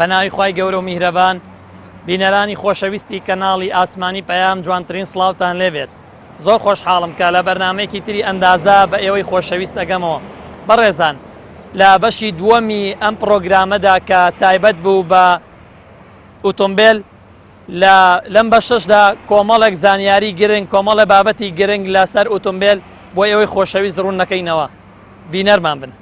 بەناوی خوای گەورە و میهرەبان بینەرانی خۆشەویستی کەناڵی ئاسمانی پەیام جوانترین سڵاوتان لێبێت. زۆر خۆشحاڵم کە لە بەرنامەیەکی تری ئەندازە بە ئێوەی خۆشەویست ئەگەمەوە. بەڕێزان، لە بەشی دووەمی ئەم پرۆگرامەدا کە تایبەت بوو بە ئۆتۆمبیل، لەم بەشەشدا کۆمەڵێک زانیاری گرنگ، کۆمەڵە بابەتی گرنگ لەسەر ئۆتۆمبیل بۆ ئێوەی خۆشەویست ڕوون نەکەینەوە. بینەرمان بن.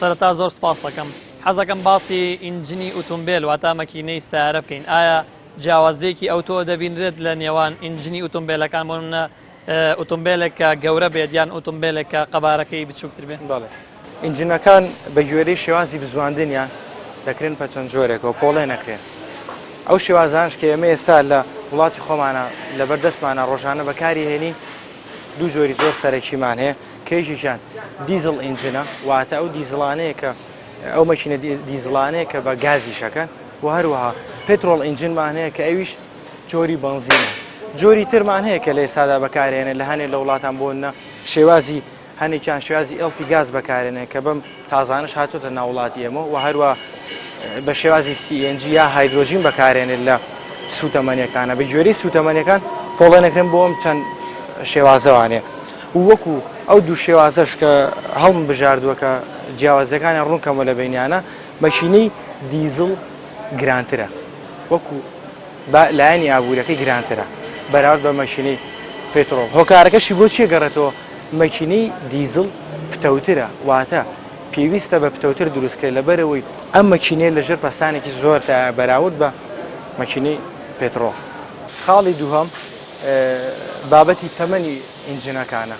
سەرەتا زۆر سپاس دەکەم. حەزەکەم باسی ئینجینی ئۆتۆمبیل واتە مەکینەی سیارە بکەین. ئایا جیاوازیەکی ئەوتۆ دەبینرێت لە نێوان ئینجینی ئۆتۆمبیلەکان؟ بۆ نمونە ئۆتۆمبیلێک کە گەورە بێت یان ئۆتۆمبیلێک کە قەبارەکەی بچووکتر بێت؟ بەڵێ، ئینجینەکان بە گوێرەی شێوازی بزواندنیان دەکرێن بە چەند جۆرێکەوە پۆڵێ نەکرێن. ئەو شێوازانش کە ئێمە ئێستا لە وڵاتی خۆمانە لەبەردەستمانە ڕۆژانە بەکاری هێنین، دوو جۆری زۆر سەرەکیمان هەیە. کەیشیشان دیزل ئینجینە، واتە ئەو دیزلانەیە کە ئەو مەشینە دیزلانەیە کە بە گازی شەکەن، و هەروەها پێترۆڵ ئینجینمان هەیە کە ئەویش جۆری بەنزینە. جۆری ترمان هەیە کە لە ئێستادا بەکارهێنێن لە هەنێک لە وڵاتان بۆنە شێوازی هەنێکیان شێوازی ئەڵپی گاز بەکارێنێ کە بەم تازانش هاتوۆتە ناو وڵاتی ئێمە، و هەروە بە شێوازی CNG یا هایدرۆژین بەکارێنێت لە سوتەمەنیەکانە. بە گوێرەی سوتەمەنیەکان پۆڵە نەکرێن بۆ ئەم چەند شێوازەوانێ. وەکو ئەو دوو شێوازەش کە هەڵم بژاردووە کە جیاوازەکانی ڕوونکەمە لە بینیانە، مەشینەی دیزل گرانترە، وەکو لایەنی ئابوووریەکەی گرانترە بەراورد بە مەشینەی پێترۆڵ. هۆکارەکەشی بۆ چیە گەڕێتەوە؟ مەکینەی دیزل پتەوترە، واتە پێویستە بە پتەوتر دروستکرێت لەبەرەوەی ئەم مەکینەی لەژێر پەستانێکی زۆر بەراورد بە مەکینەی پێترۆڵ. خاڵی دووهەم بابەتی تەمەنی ئینجینەکانە.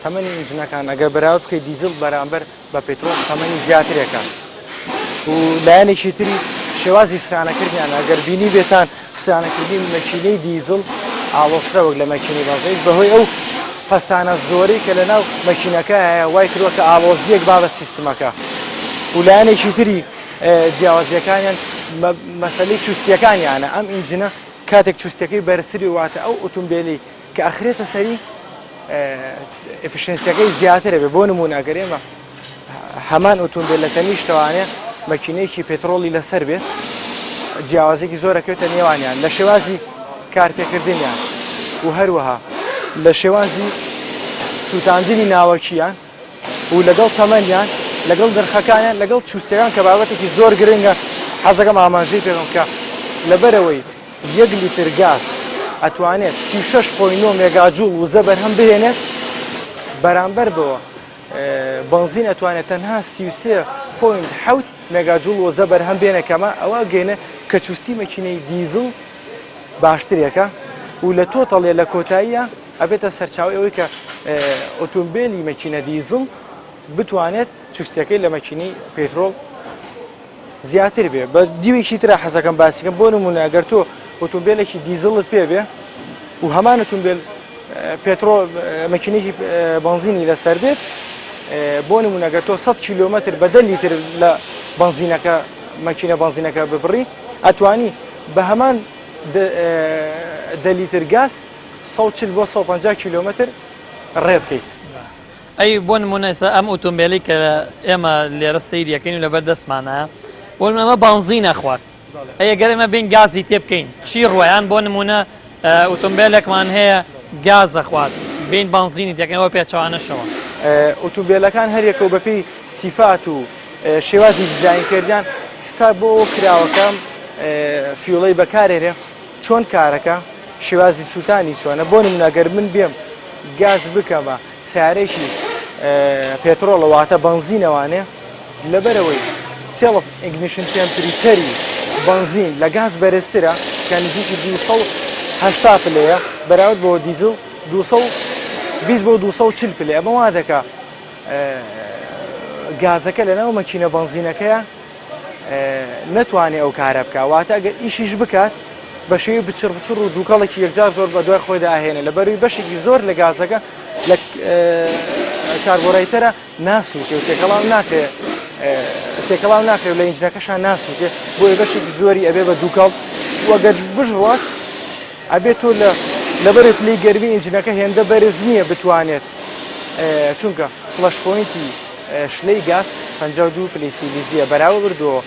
تەمەنی ئینجینەکان ئەگەر بەراورد بکەیت دیزل بەرامبەر بە پێترۆڵ تەمەنی زیاترێکە. و لایەنێکی تری شێوازی سرانەکردیان ئەگەر بینی بێتان سرانەکردی مەکینەی دیزل ئاڵۆزترە وەک لە مەکینەی بەنزین، بەهۆی ئەو پەستانە زۆرەی کە لە ناو مەکینەکە هەیە وای کردووە کە ئاڵۆزیەک با بە سیستمەکە. و لایەنێکی تری جیاوازیەکانیان مەسەلەی چوستیەکانیانە. ئەم ئینجینە کاتێک چوستەکەی بەرزتری واتە ئەو ئۆتۆمبیلی کە ئەخرێتە سەری ئفیشنسیەکەی زیاترە بێ. بۆ نمونە ئەگەر ئێمە هەمان ئۆتۆمبیلەکە نیشتەوانێ مەکینەیەکی پێترۆڵی لەسەر بێت، جیاوازێکی زۆرەکەوێتە نێوانیان لە شێوازی کارپێکردنیان و هەروەها لە شێوازی سووتاندنی ناوەکییان و لەگەڵ تەمەنیان، لەگەڵ نرخەکانیان، لەگەڵ چوستەکان کە بابەتێکی زۆر گرنگە. حەزەکەم ئاماژەی پێم کە لەبەرەوەی 1 لیتر گاز ئەتوانێت 36.9 مێگاجوڵ وزە بەرهەم بهێنێت، بەرامبەر بەوە بنزین ئەتوانێت تەنها 33.7 مێگاجوڵ وزە بەرهەم بێنێکەمە. ئەوە گەینە کە چوستی مەکینەی دیزل باشترێکە و لە تۆتەڵێ لە کۆتاییە ئەبێتە سەرچاوی ئەوەی کە ئۆتۆمبیلی مەکینە دیزل بتوانێت چوستەکەی لە مەکینەی پێترۆڵ زیاتر بێ. بە دیوێکی ترە حەزەکەم باسیکەم. بۆ نمونە ئەگەر تۆ ئۆتۆمبیلێکی دیزلت پێ بێ و هەمان ئۆتۆمبیل پێترۆڵ مەکینەیەکی بنزینی لەسەر بێت، بۆ نمونە ئەگەر تۆ 100 کیلۆمەتر بە 10 لیتر لە بنزینەکە مەکینە بنزینەکە ببڕی، ئەتوانی بە هەمان 10 لیتر گاز 140 بۆ 150 کیلۆمەتر ڕێ بکەیت. ئەی بۆ نمونە ئێستا ئەم ئۆتۆمبیلی کە ئێمە لێرە سەیریەکەین و لەبەردەستمانە، بۆ نمونە ئەمە بنزین ئەخوات. ئەگەر ئێمە بین گازی تێ بکەین چی ڕۆیان؟ بۆ نمونە ئۆتۆمبیلێکمان هەیە گاز ئەخوات، بین بنزینی تێکەوە پێچەوانەشەوە. ئۆتۆمبیلەکان هەریەکەوت بەپێی سیفات و شێوازی دیزاینکردیان حساب بۆ کراوەکەم فیوڵەی بەکارێنێ چۆن کارەکە، شێوازی سووتانی چۆنە. بۆ نمونە ئەگەر من بێم گاز بکەمە سیارێکی پێترۆڵە واتە بنزینەوانێ، لەبەرەوەی سێڵف ئیگنیشن تێمپریتەری بنزین لە گاز بەرزترە کە نزیکی 280 پلەیە بەراورد بۆ دیزل 220 بۆ 240 پلێ. ئەمە وا دەکا گازەکە لەناو مەکینە بنزینەکەیە نەتوانێت ئەو کارە بکە، واتە ئەگەر ئیشیش بکات بە شێوی بچڕ و دووکەڵێکی یەکجار زۆر بە دوای خۆی داهێنێ لە بەروی بەشێکی زۆر لە گازەکە لە کاربۆڕایتەرە ناسووتێ و تێکەڵاو ناکرێت لە ئینجینەکەشان ناسووتێ بۆیە بەشێکی زۆری ئەبێ بە دووکەڵ وەگەر بژڕات ئەبێت تۆ لەبەری پلەی گەرمی ئینجینەکە هێندە بەرز نییە بتوانێت چونکە فڵەش پۆینتی شلەی گاز 52 پلەی سیلیزیە بەراوە بردووە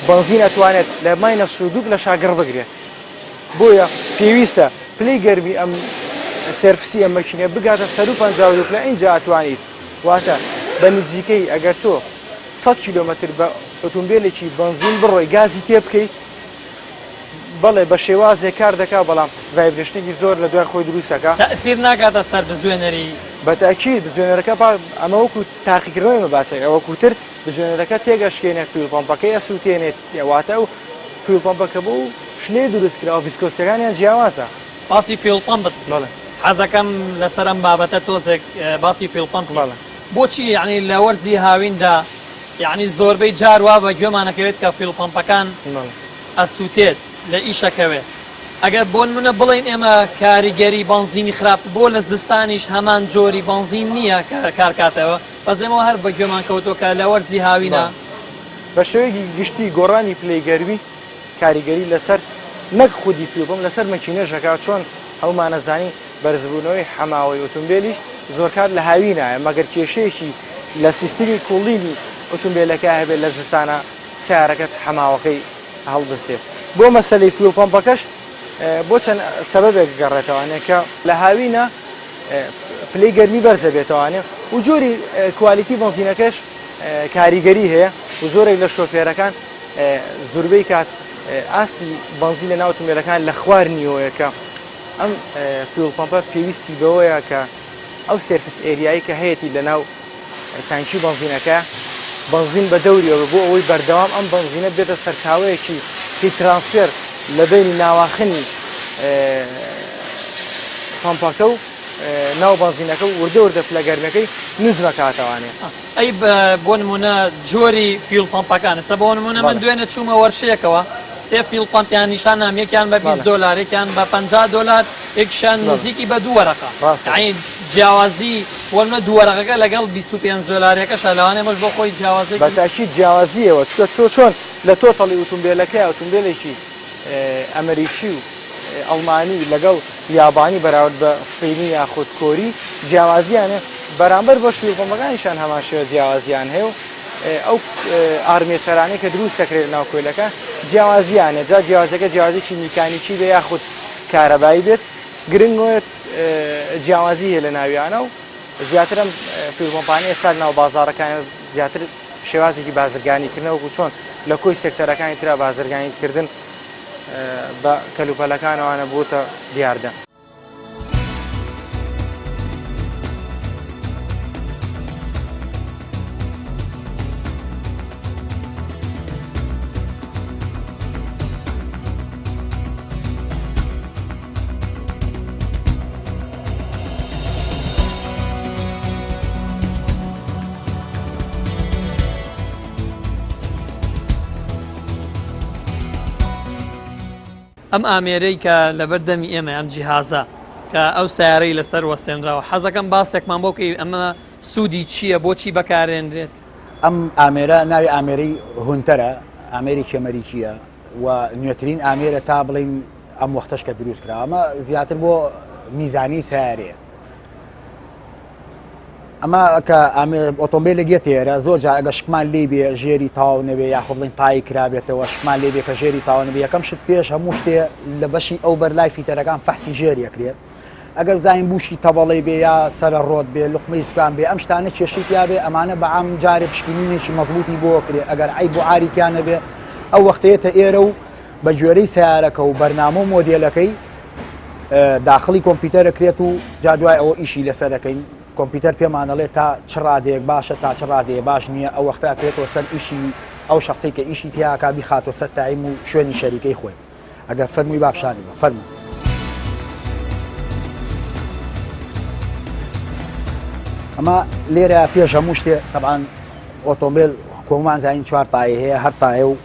بنزین ئەتوانێت لە ماینە سودوک لە شاگەڕ بگرێت بۆیە پێویستە پلەی گەرمی ئەم سەرفسی ئەم مەکینە بگاتە 152 لە اینجا ئەتوانیت واتە بە نزیکەی ئەگەر تۆ 100 کیلۆمەتر بە ئۆتۆمبیلێکی بنزین بڕۆی گازی تێ بکەیت بەڵێ بە شێوازێک کار دەکا بەڵام ڤایبرێشنێکی زۆر لە دوای خۆی دروستەکە تەئسیر ناکاتە سەر بزوێنەری بەتاکید بزوێنەرەکە ئەمە وەکو تاقیکردنەوەی مەباسەکە وەکوتر بزوێنەرەکە تێگەشکێنێت فیول پەمپەکەی ئەسووتێنێت واتە و فیول پەمپەکە بۆ شلێ دروستکراوە ڤیسکۆسیەکانیان جیاوازە باسی فیول پەمپت حەزەکەم لەسەر ئەم بابەتە تۆزێک باسی فیول پەمپ بۆچی یعنی لە وەرزی هاویندا یعنی زۆربەی جار وا بە گوێمانەکەوێت کە فیول پەمپەکان ئەسووتێت لە ئیشەکەوێت ئەگەر بۆ نمونە بڵین ئێمە کاریگەری بنزینی خراپ بۆ لە زستانیش هەمان جۆری بنزین نییە کارکاتەوە بەزێمەوە هەر بە گوێمان کەوتۆ کە لە وەرزی هاوینە بە شێوەیەکی گشتی گۆڕانی پلەی گەرمی کاریگەری لەسەر نەک خودی فیول پەمپ لەسەر مەکینەژەکە چۆن هەڵمانەزانی بەرزبوونەوەی حەماوەی ئۆتۆمبیلیش زۆر کار لە هاوینایە مەگەر کێشەیەکی لە سیستمی کوڵینی ئۆتۆمبیلەکە هەبێت لە زستانە سیارەکەت حەماوەکەی هەڵبستێت بۆ مەسەلەی فیول پەمپەکەش بۆ چەند سەبەبێک گەڕێتەوانێ کە لە هاوینە پلەی گەرمی بەرزە بێتەوانێ و جۆری کوالیتی بنزینەکەش کاریگەری هەیە و زۆرێک لە شۆفێرەکان زۆربەی کات ئاستی بنزین لە ناو ئۆتۆمبیلەکان لە خوار نیوەیە کە ئەم فیول پەمپە پێویستی بەوەیە کە ئەو سێرفس ئێریایی کە هەیەی لە ناو تانکی بنزینەکە بنزین بە دەوریەوە بۆ ئەوەی بەردەوام ئەم بنزینە بێتە سەرچاوەیەکی هی ترانسفێر لە بینی ناواخنی پەمپەکە و ناو بنزینەکە و وردە پلە گەرمەکەی نوزمە کاتەوانێت ئەی بۆ نمونە جۆری فیول پەمپەکانە سە بۆ نمونە من دوێنێ چوومە وەرشەیەکەوە سێ فیول پەمپیان نیشانام یەکیان بە 20 دلار یەکیان بە 50 دلار یەکشان نزیکی بە دوو وەرەقە یعنی جیاوازی وەرمە دوو وەرەقەکە لەگەڵ 25 دلارەکەش لەوانێ مەش بۆ خۆی جیاوازی بەتاکید جیاوازیەوە چکە چۆن لە تۆتەڵی ئۆتۆمبیلەکە ئۆتۆمبیلێکی ئەمریکی و ئەڵمانی لەگەڵ یابانی بەراورد بە سینی یاخود کۆری جیاوازیانە بەرامبەر بە فیول پەمپەکانیشان هەمان شێوە جیاوازیان هەیە و ئەو ئارمێچەرانەی کە دروست دەکرێت ناو کۆیلەکە جیاوازیانە جا جیاوازەکە جیاوازێکی میکانیکی بێ یاخود کارەبایی بێت گرنگوێت جیاوازی هەیە لە ناویانە و زیاتر ئەم فیول پەمپانە ئێستا ناو بازاڕەکان زیاتر شێوازێکی بازرگانیکردنەوەکو چۆن لە کۆی سێکتەرەکانی ترا بازرگانیکردن بە کەلوپەلەکانەوانە بۆتە دیاردە. ئەم ئامێرەی کە لەبەردەمی ئێمە ئەم جیهازە کە ئەو سیارەی لەسەر وەستێنراوە حەزەکەم باسێکمان بۆکەی ئەمە سوودی چییە بۆچی بەکارێنرێت ئەم ئامێرە ناوی ئامێرەی هونتەرە ئامێری ئەمریکیە و نوێترین ئامێرە تا بڵین ئەم وەختەش کە دروست کرا ئەمە زیاتر بۆ میزانی سیارەیە ئەمە کە ئۆتۆمبیلێک گێتێرە زۆر جا ئەگە شکمان لێ بێ ژێری تاو نەبێ یاخۆ بڵین تای کرابێتەوە شکمان لێ بێ کە ژێری تاو نەبێ یەکەم شت پێش هەموو شتێ لە بەشی ئەو بەرلای فیتەرەکان فەحسی ژێری ئەکرێت ئەگەر زین بوشی تەبەڵی بێ یا سەرە ڕۆت بێ لقمەی سوکان بێ ئەم شتانە کێشەی یا بێ ئەمانە بە عام جارێ پشکنینێکی مەزبوطی بۆ کرێت ئەگەر ئەی بۆ عاریتیانە بێ ئەو وەختەیەتە ئێرە و بە گوێرەی سیارەکە و بەرنامە و مۆدیلەکەی داخلی کۆمپیوتەرە کرێت و جا دوای ئەوە ئیشی لەسەر دەکەین کۆمپیوتەر پێمانەڵێت تا چ ڕادەیەک باشە تا چ ڕادەیە باش نییە ئەو وەختە ئەکرێتەوە سەر ئیشی ئەو شخصی کە ئیشی تیاکا بیخاتۆ سەر تایم و شوێنی شەریکەی خۆی ئەگەر فەرمووی بابشانی بە فەرموو ئەمە لێرە پێش هەموو شتێ طبعاً ئۆتۆمبیل کۆمان زانین 4 تایە هەیە هەر تایە و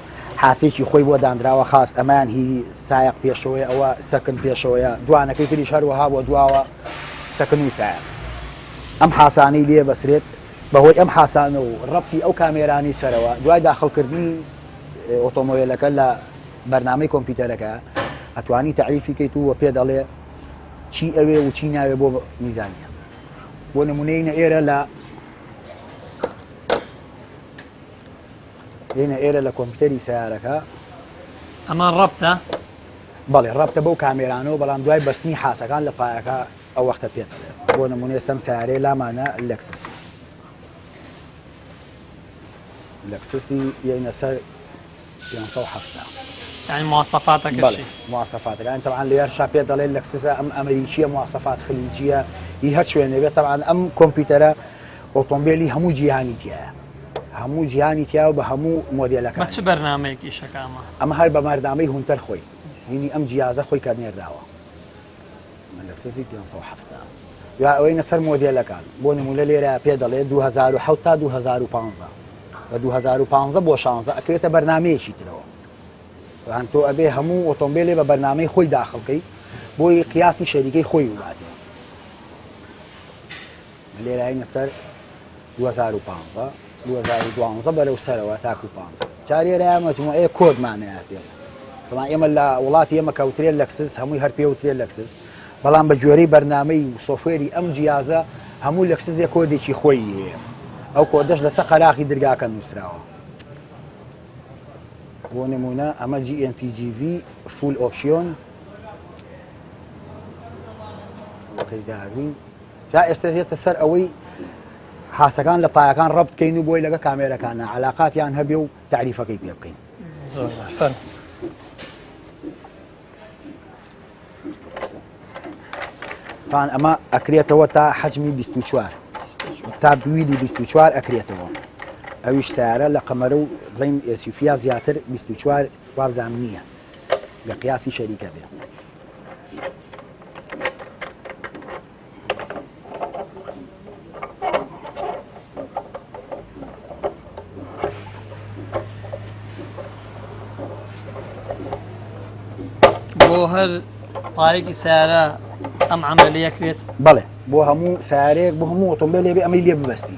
حاسێکی خۆی بۆ دانراوە خاص ئەمان هی سایق پێشەوەی ئەوە سەکن پێشەوەیە دوانەکەی تریش هەروەها بۆ دواوە سەکن و سایق ئەم حاسانەی لێ بەسرێت بەهۆی ئەم حاسانە و ڕەبتی ئەو کامێرانی سەرەوە دوای داخڵکردنی ئۆتۆمۆبیلەکە لە بەرنامەی کۆمپیوتەرەکە ئەتوانی تعریفی کەیت و پێ دەڵێ چی ئەوێ و چی ناوێ بۆ میزانیە بۆ نمونەینە ئێرە لە کۆمپیوتەری سیارەکە ئەمە ڕەبتە بەڵێ ڕەبتە بەو کامێرانەوە بەڵام دوای بەستنی حاسەکان لە پایەکە ئەو وەختە پێت بۆ نمونێ سەم سیارەی لامانە لەکسسی یعنی سەر 570 يعني مواصفاتەکەشی مواصفاتەکان طبعا لە یارشا پێ دەڵێن لەکسسە ئەم ئەمریکیە مواصفات خلیجیە هی هەر شوێنێ بێت طبعا ئەم کۆمپیوتەرە ئۆتۆمبیلی هەموو جیهانی تایە هەموو جیهانی تیا و بە هەموو مۆدیلەکە بە چ بەرنامەیەکی شەکامە ئەمە هەر بە مەردامەی هونتەر خۆی هینی ئەم جیازە خۆی کە نێرداوە لەکسسی 570 یا ئەوەی نەسەر مۆدیلەکان بۆ نمونە لێرە پێ دەڵێ 2007 تا 2015 بە 2015 بۆ 16 ئەکرێتە بەرنمەیەکی ترەوە وان تۆ ئەبێ هەموو ئۆتۆمبیلێ بە بەرنامەی خۆی داخڵکەی بۆی قیاسی شەریکەی خۆی وڵاتێ لێرای نەسەر 2015 2012 بەرەو سەرەوە تاکو 15 جارێرە مەجموعەیە کۆدمانەیە طبعا ئێمە لە وڵاتی ئێمە کەوترێ لەکسس هەمووی هەر پێوترێ لەکسس بەڵام بە جۆرەی بەرنامەی سۆفێری ئەم جیازە هەموو لەکسسێ کۆدێکی خۆی هەیە ئەو کۆدەش لەسەر قەراغی دەرگاکە نووسراوە بۆ نمونە ئەمە GNTGV فول ئۆپشیۆن وەکەی داگرین جا ئێستا هێتە سەر ئەوەی حاسەکان لە پایەکان ڕەبت بکەین و بۆی لەگە کامێرەکانە عەلاقاتیان هەبێ و تعریفەکەی پێ بکەین زۆر فەرم پان ئەمە ئەکرێتەوە تا حەجمی 24 تا دویلی 24 ئەکرێتەوە ئەویش سیارە لە قەمەرە و بڵین ئێسیوفیا زیاتر 24 وابزان نییە لە قیاسی شەریکە بێ بۆ هەر تایەکی سیارە ئەم عەمەلیە کرێت بەڵێ بۆ هەموو سیارەیەک بۆ هەموو ئۆتۆمبیلێ بێ ئەمەی لێ ببەستی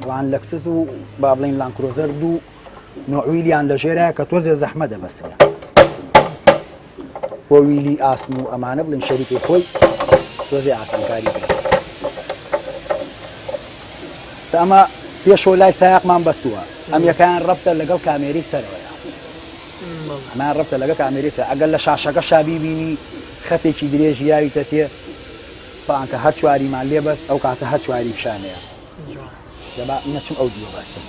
وان لەکسس و با بڵین لانکرۆزەر دوو نوعویلیان لەژێرە کە تۆزێ زەحمە دەبەسرێ بۆ ویلی ئاسن و ئەمانە بڵین شەریکی خۆی تۆزێ ئاسانکاری بێت ئەمە پێشەوە لای سایقمان بەستووە ئەم یەکەیان ڕەبتە لەگەڵ کامێری سەرەوەیە ئەمان ڕەبتە لەگە کامێری سەر ئەگەر لە شاشەکە شابی بینی خەتێکی درێژی یاویتە تێ پانکە هەر چواریمان لێ بەست ئەو کاتە هەر چواری پیشانەیە دەبا نەچم ئەو دیوە بەستم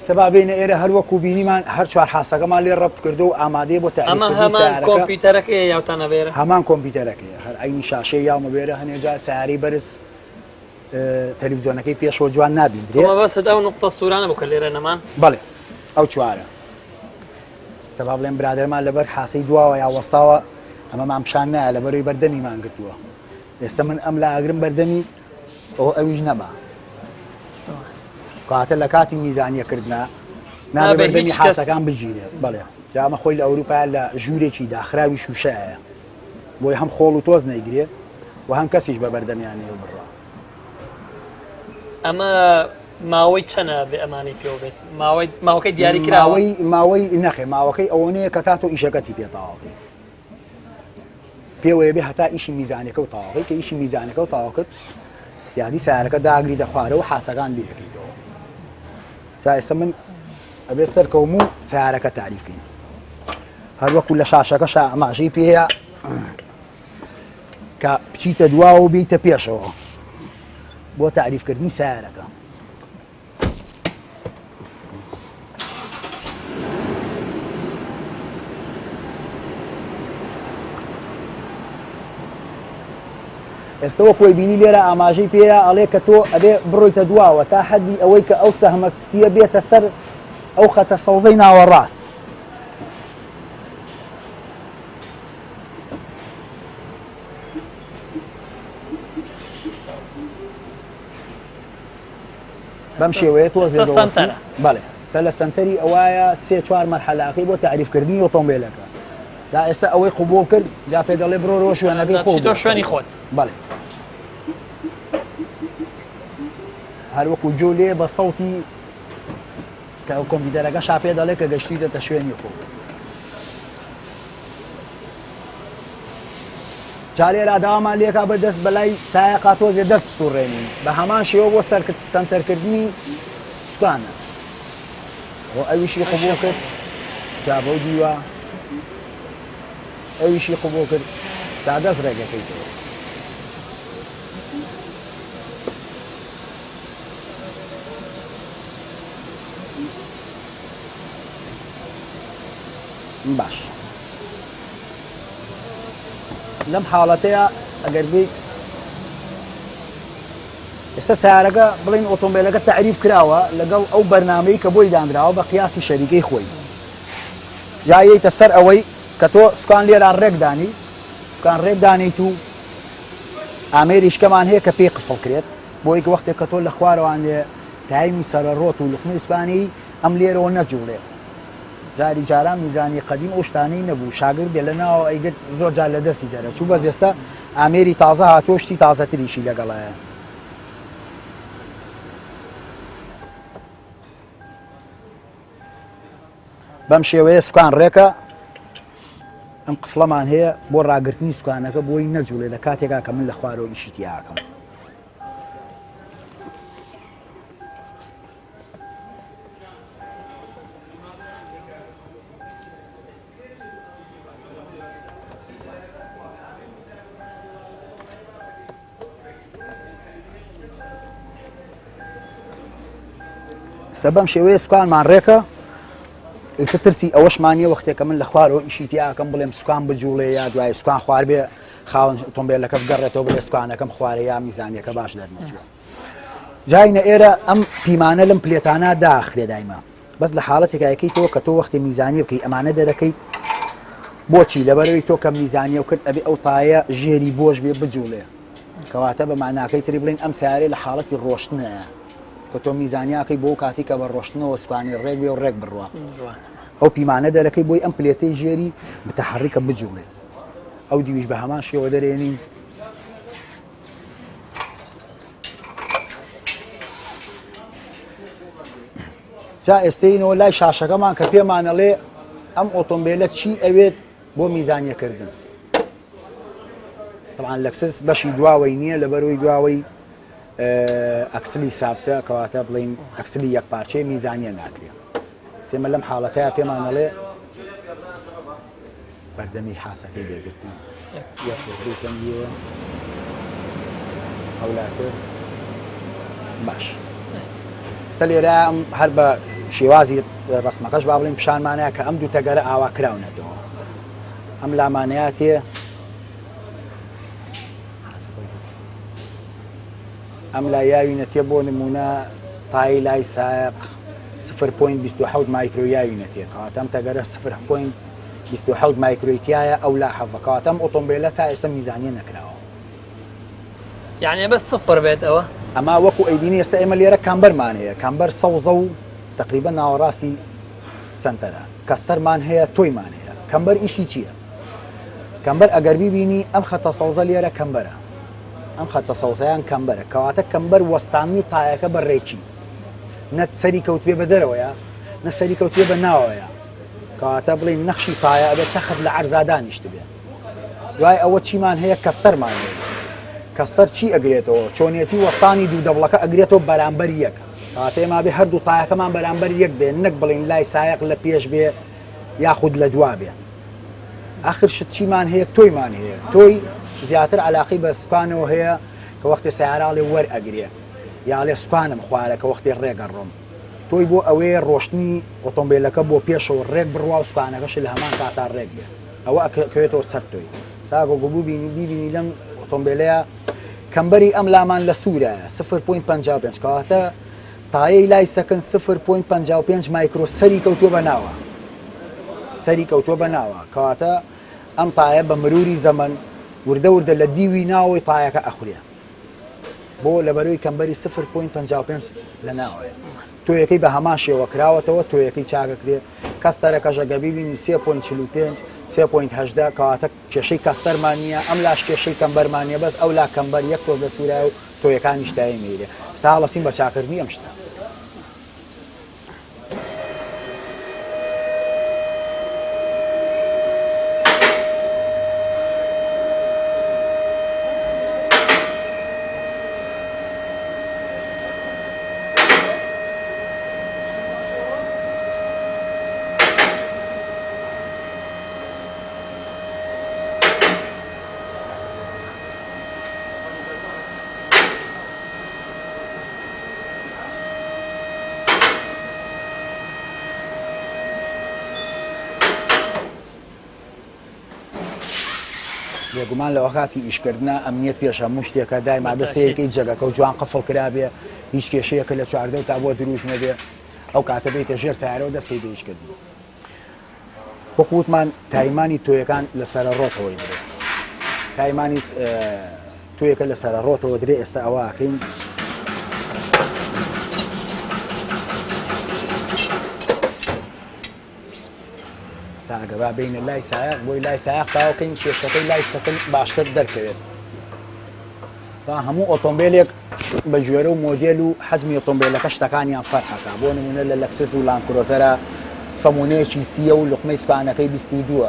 سەبا بینە ئێرە هەر وەکو بینیمان هەر چوار حاسەکەمان لێ ڕەبت کردو و ئامادەیە بۆ ئەمە هەمان کۆمپیوتەرەکەیە یاوتانە بێرە هەمان کۆمپیوتەرەکەیە هەر ئەینی شاشەی یاومە بێرە هەنێجا سیارەی بەرز تەلەڤیزیۆنەکەی پێشەوە جوان نابیندرێ بەست ئەو نقطە سوورانە بکە لێرە نەمان بەڵێ ئەو چوارە سەبا بڵێن برادەرمان لەبەر حاسەی دواوە یا وەستاوە ئەمە مامشان نایە لەبەرەوەی بەردەمیمان گرتووە ئێستا من ئەم لە ئاگرم بەردەمی ئەو ئەویش نەما کاتە لە کاتی میزانیەکردنا نابێ بەردەمی حاسەکان بگیرێ بەڵێ جامە خۆی لە ئەوروپا لە ژوورێکی داخراوی شوشایە بۆی هەم خۆڵ و تۆز نەیگرێ و هەم کەسیش بە بەردەمیانەوە بڕە ئەمە ماوەی چەنە بێ ئەمانی پێوە بێت ماوەکەی دیاری کراوە ماوەی نەخێ ماوەکەی ئەوەنەیە کە تا تۆ ئیشەکەتی پێتاواڵی پێوەیە بێ هەتا ئیشی میزانەکە و تاواقی کە ئیشی میزانەکە و تاواکرد احتیادی سیارەکە داگری دەخوارەوە حاسەکان لێەکەیتەوە جا ئێستا من ئەبێت سەرکەوم و سیارەکە تعریفکەین هەر وەکو لە شاشەکە ئەماژەی پێەیە کە بچیتە دواوە و بیتە پێشەوە بۆ تعریفکردنی سیارەکە ئێستا وەکوی بینی لێرە ئاماژەی پێەیە ئەڵێ کە تۆ ئەبێ بڕۆیتە دواوە تا حەدی ئەوەی کە ئەو سەهمە سپیە بێتە سەر ئەو خەتە سەوزەی ناوەڕاست بەم شێوەیە تۆزێ بەڵێ سەل لە سنتەری ئەوایە سێ چوار مەرحەلاقی بۆ تعریفکردنی ئۆتۆمبیلەکە دا ئێستا ئەوەی قوبوڵ کرد جا پێ دەڵێ بڕۆ شوێنەکەی خۆ تۆ شوێنی خۆت بەڵێ هەروەکو جۆ لێ بە سەوتی کە کۆمپیوتەرەکە شاپێ دەڵێ کە گەشتیدەتە شوێنی خۆ جارێرا داوامان لێکا بە دەست بەلای سایەقا تۆزێ دەست بسوڕێنین بە هەمان شێوە بۆ سەنتەرکردنی سوکانە بۆ ئەویشی قوبوڵ کرد جا بەو دیوە ئەویشی قوبوڵ کرد تا دەست ڕێگەکەیتەوە باش لەم حاڵەتەیە ئەگەر بیت ئێستا سیارەکە بڵین ئۆتۆمبیلەکە تعریف کراوە لەگەڵ ئەو بەرنامەی کە بۆی دانراوە بە قیاسی شەریکەی خۆی جا یەیتە سەر ئەوەی کە تۆ سوکان لێران ڕێکدانی سوکان ڕێکدانیت و ئامێریشکەمان هەیە کە پێی قفڵکرێت بۆی کە وەختێک کە تۆ لە خوارەوان لێ تایمی سەرەڕۆت و لوقمەی سوپانی ئەم لێرەوە نەجوڵێ جاری جاران میزانی قەدیم ئەو شتانەی نەبوو شاگرد دێ لەناوە ئەیگرت زۆر جار لە دەستی دەرەچوو بەس ئێستا ئامێری تازە هاتۆشتی تازەتریشی لەگەڵایە بەم شێوەیە سوکان ڕێکە ئەم قفڵەمان هەیە بۆ ڕاگررتنی سوکانەکە بۆی نەجوڵێ لە کاتێکا کە من لە خوارەوە ئیشیتی ئاکەم سەبەم شێوەیە سوکانمان ڕێکە ئیتر ترسی ئەوەشمانیە وەختێکە من لە خوارەوە ئیشیتی ئاکەم بڵێم سوکان بجوڵێ یا دوای سوکان خوار بێ خاوەن ئۆتۆمبیلەکە بگەڕێتەوە بڵێ سوکانەکەم خوارێ یا میزانیەکە باش دەرنەچووە جاینە ئێرە ئەم پیمانە لەم پلێتانە داخرێ دایما بەس لە حاڵەتێکا یەکەیتەوە کە تۆ وەختی میزانیە بکەی ئەمانە دەرەکەیت بۆچی لەبەرەوەی تۆ کە میزانیە و کرد ئەبێ ئەو تایە ژێری بۆش بێ بجوڵێ کەواتە بە معناکەی تری بڵین ئەم سیارێ لە حاڵەتی ڕۆشتنەیە کە تۆ میزانیاکەی بۆ کاتی کە بە ڕۆشتنەوە سوکانی ڕێک بێ و ڕێک بڕوە ئەو پیمانە دەرەکەی بۆی ئەم پلێتەی ژێری متحرکە بجوڵێ ئەو دیویش بە هەمان شێوە دەرێنین جا ئێستینەوە لای شاشەکەمان کە پێمانەڵێ ئەم ئۆتۆمبیلە چی ئەوێت بۆ میزانیەکردن طبعا لەکسس بەشی دواوەی نییە لەبەرەوەی دواوەی ئەکسلی سابتە کەواتە بڵین ئەکسلی یەک پارچەی میزانیە ناکرێت سێمە لەم حاڵەتەیە پێمانەڵێ بەردەمی حاسەکەی بێگرتن ئەولاتر باش سە لێرە ئەم هەر بە شێوازی ڕسمەکەش با بڵین پیشانمانەیە کە ئەم دوو تەگەرە ئاوا کراونەتەوە ئەم لامانەیە تێ ئەم لا یاوینەتێ بۆ نمونە تای لای سایق 0.27 مایکرۆ یاوینەتێ کەواتە ئەم تەگەرە 0.27 مایکرۆیتیایە ئەو لا حەڤەکەواتە ئەم ئۆتۆمبیلە تا ئێستا میزانیە نەکراوە یعنی بەس سفر بێت ئەوە ئەما وەکو ئەیبینی ئێستا ئێمە لێرە کامبەرمان هەیە کامبەر سەوزە و تقریبا ناوەڕاستی سنتەرە کەستەرمان هەیە تۆیمان هەیە کەمبەر ئیشی چییە؟ کەمبەر ئەگەر بیبینی ئەم خەتە سەوزە لێرە کەمبەرە ئەم خەتە سەوزەیان کەمبەرە کەواتە کەمبەر وەستانی تایەکە بە ڕێکی نەت سەری کەوتوێ بە دەرەوەیە نە سەری کەوتوێ بە ناوەیە کەواتە بڵین نەخشی تایە ئەبێت تەخت لە عەرزادانیشت بێت دوای ئەوە چیمان هەیە کەستەرمان هەیە کەستەر چی ئەگرێتەوە چۆنیەتی وەستانی دوو دەبڵەکە ئەگرێتەوە بەرامبەر یەک کەواتە ئێمە بێ هەردوو تایەکەمان بەرامبەر یەک بێ نەک بڵین لای سایەق لە پێش بێ یاخود لە دوا بێ آخر شت چیمان هەیە تۆیمان هەیە تۆی زیاتر علاقی بە سوکانەوە هەیە کە وەختی سیارەڵێ وەرئەگرێ یاڵێ سوکانم خوارە کە وەختی ڕێگەڕۆم تۆی بۆ ئەوەیە ڕۆشتنی ئۆتۆمبیلەکە بۆ پێشەوە ڕێک بڕوا و سوکانەکەش لە هەمان کاتا ڕێک بێ ئەوە ئەکەوێتەوە سەر تۆی ساگۆ گوبوو بیبینی لەم ئۆتۆمبیلەیە کەمبەری ئەم لامان لە سوورایە 0.55 کەواتە تایەی لای سەکن 0.55 مایکرۆ سەری کەوتووە بە ناوە سەری کەوتووە بە ناوە کەواتە ئەم تایە بە مروری زەمن وردە وردە لە دیوی ناوەی تایەکە ئەخورێ بۆ لەبەرەوەی کەمبەری 0.55 لە ناوەیە تۆیەکەی بە هەمان شێوە کراوەتەوە تۆیەکەی چاکەکرێ کەستەرەکەژە گەبیبینی 3.45 3.8 کەواتە کێشەی کەستەرمان نییە ئەم لاش کێشەی کەمبەرمان نیە بەس ئەو لا کەمبەر یەک تۆ لە سوورای و تۆیەکانی شتایی میرێ ستا هەڵەسین بە چاکردنی ئەم شتە بێگومان لەوە کاتی ئیشکردنا ئەمنیەت پێش هەموو شتێکە دایما دەسەیەکەی جەگەکە و جوان قفڵ کرابێ هیچ کێشەیەکە لە چواردە تا بۆ دروست نەبێ ئەو کاتە بێتە ژێر سیارەوە دەستی بەیشکردن وەکووتمان تایمانی تۆیەکان لەسرە ڕۆتەوەی درێ تایمانی تۆیەکە لەسرە ڕۆتەوە درێ ئێستا ئەوواکەین ساگەبا بینە لای سایق بۆی لای سایق تاوەکەین کێشەکەی لای سەکن باشتر دەرکەوێت تا هەموو ئۆتۆمبیلێک بە ژێرە و مۆدێل و حەزمی ئۆتۆمبیلەکە شتەکانیان فەرحەکە بۆ نمونە لە لەکسس و لانکرۆزەرە سەمونەیەکی 30 و لوقمەی سوپانەکەی 22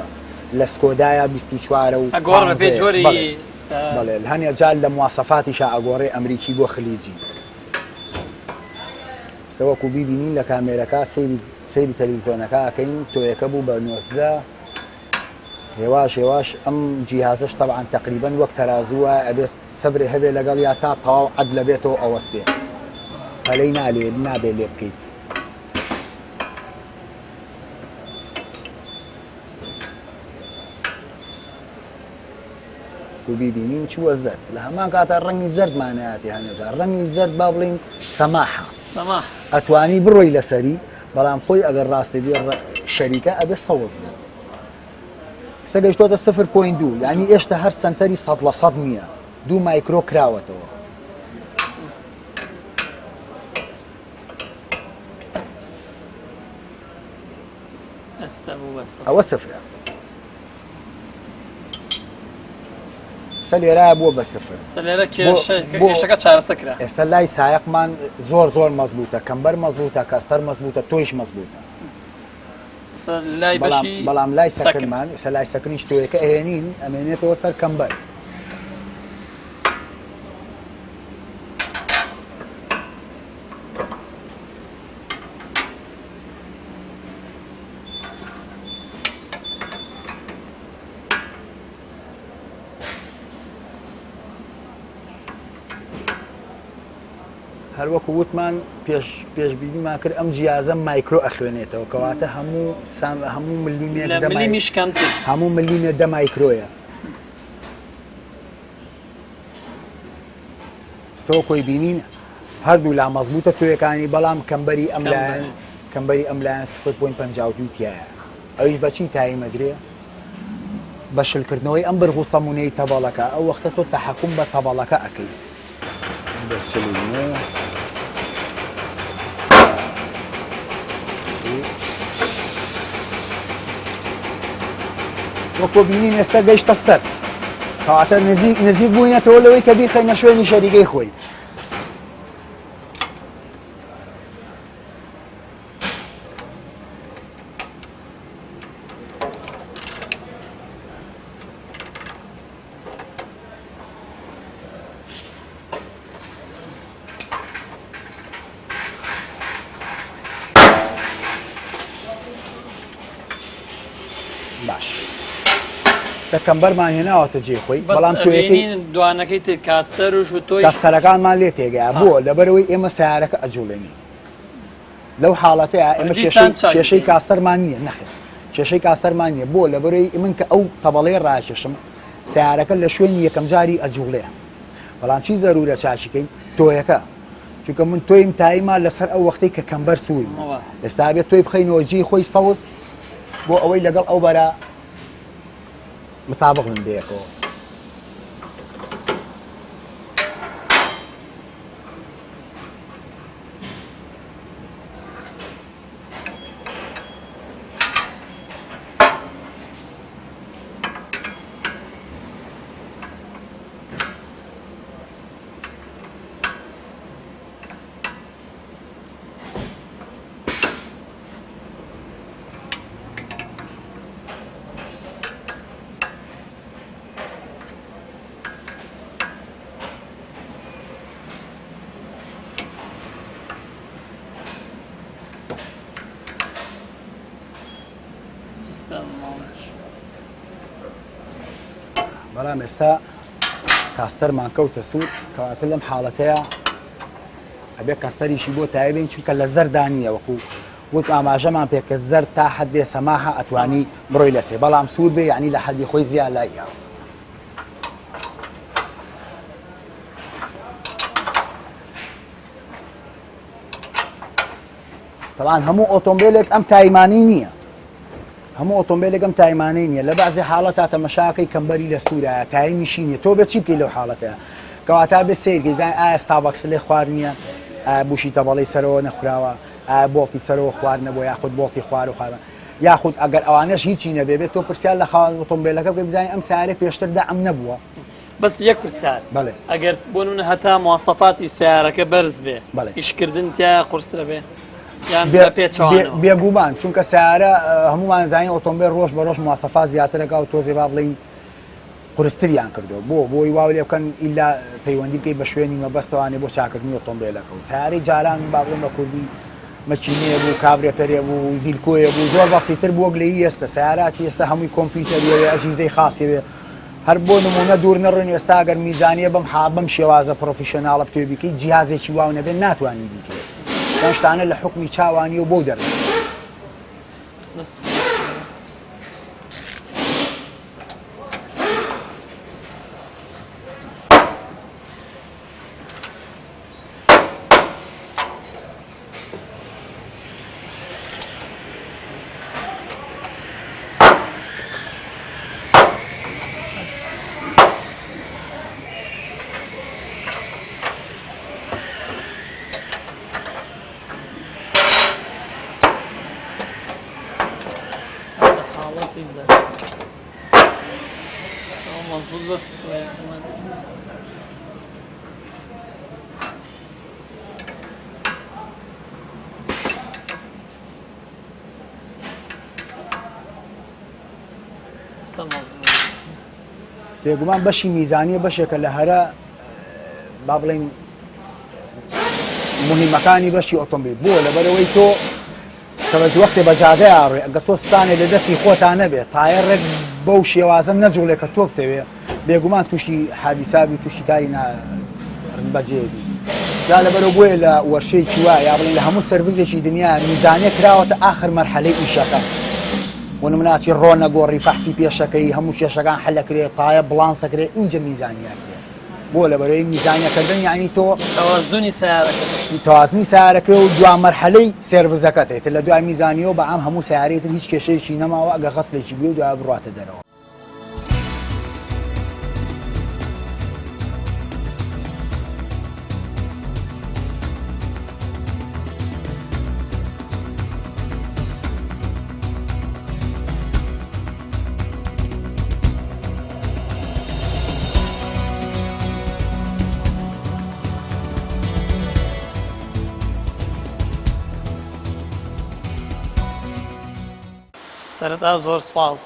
لە سکۆدایە 24 و ئەگۆڕە بێ جۆری بەڵێ هەنێ جال لە مواسەفاتیشە ئەگۆڕێ ئەمریکی بۆ خلیجی وەکو بیبینین لە کامێرەکە سەیری تەلەڤیزیۆنەکە ئەکەین تۆیەکە بوو بە 19 هێواش ئەم جیهازش تەبعاً تەقریبەن وەک تەرازووە ئەبێت سەبرێ هەبێ لەگەڵ یا تا تەواو عەدل بێتەوە ئەوەستێ پەلەی نابێ لێ بکەیت بیبینین چووە زەرد لە هەمان کاتە ڕەنگی زەردمانەیەتی هەنێجار ڕەنگی زەرد با بڵین سەماحە ئەتوانی بڕۆی لەسەری بەڵام خۆی ئەگەر ڕاستی بێ شەریکە ئەبێ سەوز بێت ئێستا گەیشتۆتە 0.2 یعنی ئێشتا هەر سنتەری 100% نییە 2 مایکرۆ کراوەتەوە ئەوە سفرە لێرە بووە بە سفر کێشەکە چارەسەرا ئێستا لای سایقمان زۆر مەزبوطە کەمبەر مەزبوطە کەستەر مەزبوطە تۆیش مەزبوطە بەڵام لای سەکنمان ئێستا لای سەکنیش تۆیەکە ئەهێنین ئەمێنێتەوە سەر کەمبەر هەروەکو وتمان پێشبینیمان کرد ئەم جیازە مایکرۆ ئەخوێنێتەوە کەواتە هەموو ملیمێت 10 مایکرۆیە سەوە کۆی بینین هەردوو لا مەزبوطە تۆیەکانی بەڵام کەمبەری ئەم لایەن 0.52 تایە ئەویش بەچی تایمەدرێ بە شلکردنەوەی ئەم بڕغ و سەمونەی تەبەڵەکە ئەو وەختە تۆ تەحەکوم بە تەبەڵەکە ئەەکەی وەکو بینین ئێستا گەیشتە سەر کەواتە نزیک بووینەتەوە لەوەی کە بیخەینە شوێنی شەریکەی خۆی باش کەمبەرمان هێناوەتە جێ خۆی بەڵام دوانەکەی تر کاستەرش و تۆی کاستەرەکانمان لێ تێگەیە بۆ لەبەرەوەی ئێمە سیارەکە ئەجوڵێنی لەو حاڵەتەیە ئێمە کێشەی کاستەرمان نییە نەخێت کێشەی کاستەرمان نییە بۆ لەبەرەوەی من کە ئەو تەبەڵەی ڕاکێشم سیارەکە لە شوێنی یەکەم جاری ئەجوڵێ بەڵام چی زەرورە چاچیکەین تۆیەکە چونکە من تۆیم تاییمان لەسەر ئەو وەختەی کە کەمبەر سووی ئێستا بێت تۆی بخەینەوە جێی خۆی سەوز بۆ ئەوەی لەگەڵ ئەو بەرە مطابق من دەیەکەوە بەڵام ئێستا کاستەرمان کەوتە سوود کەواتە لەم حاڵەتەیە ئەبێ کاستەریشی بۆ تایبین چونکە لە زەردانیە وەکو وت ئاماژەمان پێکە زەر تا حدێ سەماحە ئەتوانی بڕۆی لەسێ بەڵام سوود بێ یعنی لە حەدی خۆی زیاد لایە. طبعا هەموو ئۆتۆمبیلێک ئەم تایمانی نییە هەموو ئۆتۆمبیلێک ئەم تایمانەی نییە لە بەعزی حاڵەتە تەمەشاکەی کەمبەری لە سوورایە تایمیشی نییە تۆ بێت چی بکەی لەو حاڵەتەیە کەواتە بێ سیرکەی زانین ئایا ستابەکس لێ خوار نییە بوشی تەبەڵەی سەرەوە نەخوراوە بۆڵتی سەرەوە خوار نەبووە یاخود بۆڵتی خوار و خوارە یاخود ئەگەر ئەوانەش هیچی نەبێت تۆ پرسیار لە خاوەن ئۆتۆمبیلەکە بکەی بزانین ئەم سیارە پێشتر دەعم نەبووە. بەس یەک پرسیار ئەگەر بۆ نمونە هەتا مواصفاتی سیارەکە بەرز بێ ئیشکردن تیا قورسرە بێ بێگومان چونکە سیارە هەمومان زانین ئۆتۆمبیل ڕۆژ بە ڕۆژ مواصفات زیاترەکە و تۆزێ با بڵین قورستریان کردو بۆی واو لێ بکەن ئیلا پەیوەندی بکەی بە شوێنی مەبەستەوانێ بۆ چاکردنی ئۆتۆمبیلەکە و سیارەی جاران با بڵێن بە کوردی مەچینەیە بوو کابرێتەرێ بوو دیلکۆیە بوو زۆر بەسیتر بووە لەی ئێستا سیاراتی ئێستا هەمووی کۆمپیوتەریەوە ئەژیزەی خاصیوێ هەر بۆ نمونە دوور نەڕۆین ئێستا ئەگەر میزانیە بەم شێوازە پرۆفیشناڵە بتوێ بیکەیت جیهازێکی واو نەبێت ناتوانانی بیکەیت ئەم شتانە لە حکمی چاوانی و بۆ دەڕێت. بێگومان بەشی میزانیە بەشێکە لە هەرە با بڵێن مهمەکانی بەشی ئۆتۆمبیل بۆ لەبەرەوەی تۆ کەوەت وەختێ بە جادەی ئاڕێ ئەگە تۆ ستانێ لە دەستی خۆتان نەبێت تایەڕێک بەو شێوازە نەجوڵێ کە تۆ بتەوێ بێگومان تووشی حادیسابی تووشی کاری بەجێبی جا لەبەرەوە بۆیە لە وەرشەیەکی وایە یا بڵێن لە هەموو سەرڤیزێکی دنیا میزانیە کراوەتە ئاخر مەرحەلەی ئیشەکە ونموناتی ڕۆنە گۆڕی فەحسی پێشەکەی هەموو کێشەکان حەلەکرێت تایە بڵانسەکرێت اینجا میزانیە بۆ لەبەرەوەی میزانیەکردن یعنی تۆ تەوازنی سیارەکە و دوا مەرحەلەی سێرڤیزەکەت لە دوای میزانیەوە بە عام هەموو سیارەیەتر هیچ کێشەیەکی نەماوە ئەگە خەستێکی بێ و دوای بڕاتە دەرەوە. سەرەتا زۆر سوپاس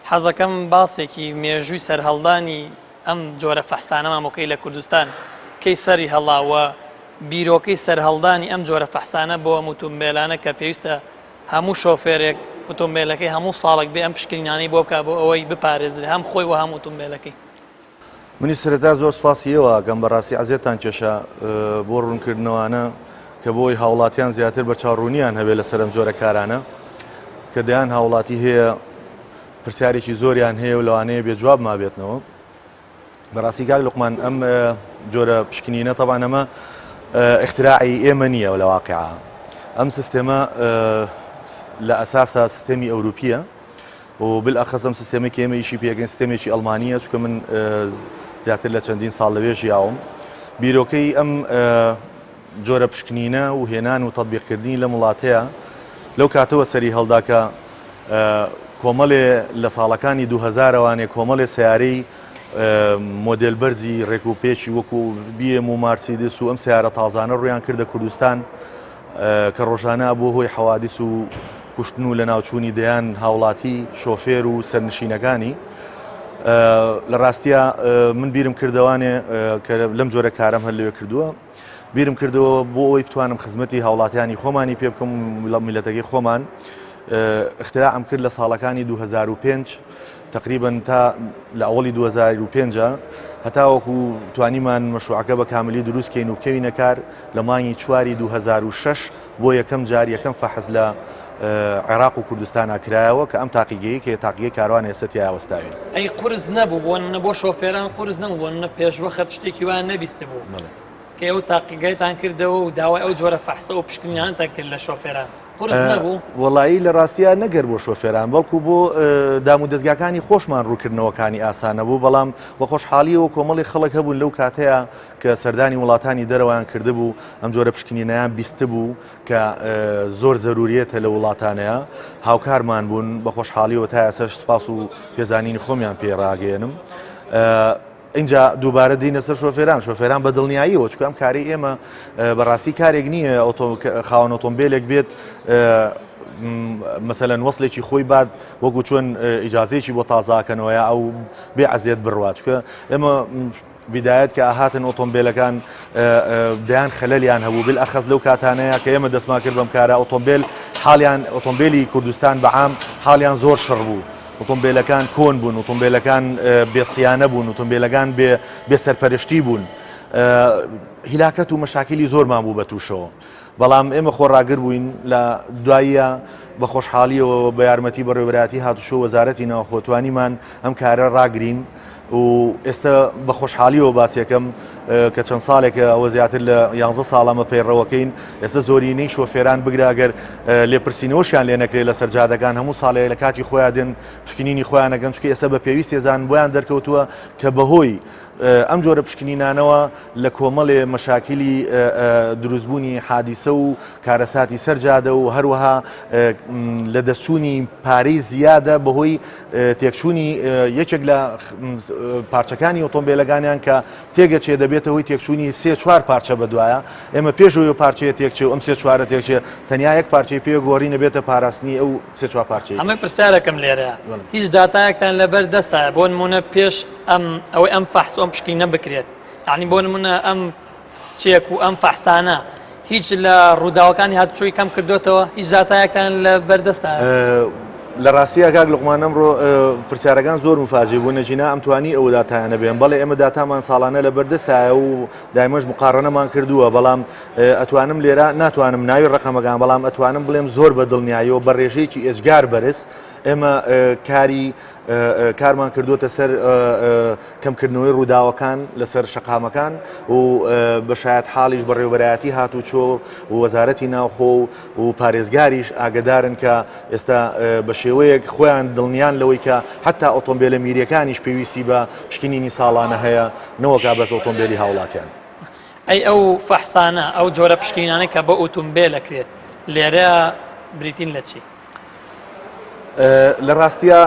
حەزەکەم باسێکی مێژووی سەرهەڵدانی ئەم جۆرە فەحسانەمان بۆکەی لە کوردستان کەی سەری هەڵاوە بیرۆکەی سەرهەڵدانی ئەم جۆرە فەحسانە بۆ ئەم ئۆتۆمبیلانە کە پێویستە هەموو شۆفێرێک ئۆتۆمبیلەکەی هەموو ساڵێک بێ ئەم پشکنینانەی بۆ بکات بۆ ئەوەی بپارێزرێ هەم خۆی و هەم ئۆتۆمبیلەکەی. منی سەرەتا زۆر سپاسیەوە گەم بەڕاستی عەزیێتان کێشە بۆ ڕوونکردنەوەانە کە بۆی هاوڵاتیان زیاتر بە چاڕوونیان هەبێت لەسەر ئەم جۆرە کارانە کە دەیان هاوڵاتی هەیە پرسیارێکی زۆریان هەیە و لەوانەیە بێجواب مابێتنەوە. بەڕاستی کاک لوقمان ئەم جۆرە پشکنینە تەبان ئەمە اختراعی ئێمە نییە و لە واقعە ئەم سیستێمە لە ئەساسە سیستێمی ئەوروپیە و بالئەخەس ئەم سیستێمێکی ئێمە ئیشی پێگەن سیستێمێکی ئەڵمانیە چونکە من زیاتر لە چەندین ساڵ لەوێ ژیاوم. بیرۆکەی ئەم جۆرە پشکنینە و هێنان و تەطبیقکردنی لە وڵاتەیە لەو کاتەوە سەری هەڵداکە کۆمەڵێ لە ساڵەکانی 2000وانێ کۆمەڵێ سیارەی مۆدل بەرزی ڕێکوپێکی وەکو BM و مارسیدس و ئەم سیارە تازانە ڕویان کردە کوردستان کە ڕۆژانە بۆ هۆی حەوادیس و کوشتن و لە ناوچوونی دەیان هاوڵاتی شۆفێر و سەرنشینەکانی. لە ڕاستیە من بیرم کردوانێ کە لەم جۆرە کارم هەر لەوێ کردووە بیرم کردەوە بۆ ئەوەی بتوانم خزمەتی هاوڵاتیانی خۆمانی پێ بکەم لە میلەتەکەی خۆمان. اختراعم کرد لە ساڵەکانی 2005 تقریبا تا لە ئەوڵی 2005 هەتاوەکو توانیمان مەشروعەکە بە کاملی دروستکەین و بکەوینە کار لە مانگی 4 2006 بۆ یەکەم جار یەکەم فەحز لە عێراق و کوردستانە کرایەوە کە ئەم تاقیگەیە کە تاقیگەی کاروان ئێستا تیاوەستاوین. ئەی قورس نەبوو بۆ منە بۆ شۆفێران قورس نەبوو بۆ منە پێشوەخت شتێکی وان نەبیست بوو کە ئەو تاقیگەیتان کردەوە و داوای ئەو جۆرە فەحسە و پشکنیانتان کرد لە شۆفێران قورس نەبوو؟ وەڵایی لە ڕاستیە نەگەر بۆ شۆفێران بەڵکو بۆ دام و دەستگاکانی خۆشمان ڕووکردنەوەکانی ئاسانە بوو بەڵام بە خۆشحاڵیەوە کۆمەڵی خەڵک هەبوون لەو کاتەیە کە سەردانی وڵاتانی دەرەوەیان کردبوو ئەم جۆرە پشکنینەیان بیست بوو کە زۆر زەروریەتە لە وڵاتانەیە هاوکارمان بوون بە خۆشحاڵیەوە تا ئێستا سوپاس و پێزانینی خۆمیان پێڕاگەێنم. اینجا دووبارە دینە سەر شۆفێران بە دڵنیاییەوە چکە ئەم کاری ئێمە بەڕاستی کارێک نییە خاوەن ئۆتۆمبیلێک بێت مثلەن وەسلێکی خۆی بعد وەکو چۆن ئیجازەیەکی بۆ تازاکەنەوەیە ئەو بێ عەزیەت بڕوات چکە ئێمە بدایەت کە ئاهاتن ئۆتۆمبیلەکان دەیان خەلەلیان هەبوو بالئەخەز لەو کاتانەیە کە ئێمە دەستمان کرد بەم کارە ئۆتۆمبیل حالیان ئۆتۆمبیلی کوردستان بەعام حالیان زۆر شڕ بوو. ئۆتۆمبیلەکان کۆن بوون، ئۆتۆمبیلەکان بێسیانە بوون، ئۆتۆمبیلەکان بێ سەرپەرشتی بوون، هیلاکەت و مەشاکلی زۆرمان بوو بە تووشەوە. بەڵام ئێمە خۆڕاگر بووین لە دواییە بە خۆشحاڵیەوە بە یارمەتی بەڕێوەبەرایەتی هاتووشۆ وەزارەتی ناوخۆتوانیمان ئەم کارە ڕاگرین و ئێستا بە خۆشحالیەوە باسیەکەم کە چەند ساڵێکە ئەوە زیاتر لە 11 ساڵەمە پەیڕەوەکەین ئێستا زۆرینەی شۆفێران بگراگەر لێپرسینەوەشیان لێ نەکرێت لە سەرجادەکان هەموو ساڵێک لە کاتی خۆیان دێن پشکنینی خۆیان نەگەن چکە ئێستا بە پێویست ێزان بۆیان دەرکەوتووە کە بەهۆی ئەم جۆرە پشکنینانەوە لە کۆمەڵێ مەشاکلی دروستبوونی حادیسە و کارەساتی سەرجادە و هەروەها لە دەستچوونی پارەی زیادە بەهۆی تێکچوونی یەکێک لە پارچەکانی ئۆتۆمبیلەکانیان کە تێگەچێ دەبێتە هۆی تێکچوونی 3-4 پارچە بەدوایە ئێمە پێشەوەی پارچەیە تێکچێ و ئەم 3-4 تێکچێ تەنیا یەک پارچەی پێ گۆڕی نەبێتە پاراستنی ئەو 3-4 پارچەی. ئەمە پرسیارەکەم لێرە هیچ داتایەکتان لەبەر دەستە بۆ نمونە پێش ئەوەی ئەم فەحس ئەم پشکنینە بکرێت یعنی بۆ نمونە ئەم چێک و ئەم فەحسانە هیچ لە ڕووداوەکانی هاتوچۆی کەم کردوتەوە هیچ داتایەکتان لەبەر دەستە؟ لە ڕاستیە کاک لوقمان ئەمڕۆ پرسیارەکان زۆر مفاجئ بوون نەجینا ئەم توانی ئەو داتایانە بێن بەڵێ ئێمە داتامان ساڵانە لە بەردەسایە و دایمەش مقارنەمان کردووە بەڵام ئەتوانم لێرە ناتوانم ناوی ڕقەمەکان بەڵام ئەتوانم بڵێم زۆر بە دڵنیاییەوە بە ڕێژەیەکی ئێجگار بەرز ئێمە کارمان کردوتە سەر کەمکردنەوەی ڕووداوەکان لەسەر شەقامەکان و بەشایەت حاڵیش بەڕێوەبەرایەتی هاتوچۆ و وەزارەتی ناوخۆ و پارێزگاریش ئاگدارن کە ئێستا بە شێوەیەک خۆیان دڵنیان لەوەی کە حتا ئۆتۆمبیلە میریەکانیش پێویستی بە پشکنینی ساڵانە هەیە نەوەکا بەس ئۆتۆمبیلی هاوڵاتیان. ئەی ئەو فەحسانە ئەو جۆرە پشکنینانە کە بە ئۆتۆمبیل ئەکرێت لێرە بریتین لە چی؟ لە ڕاستیە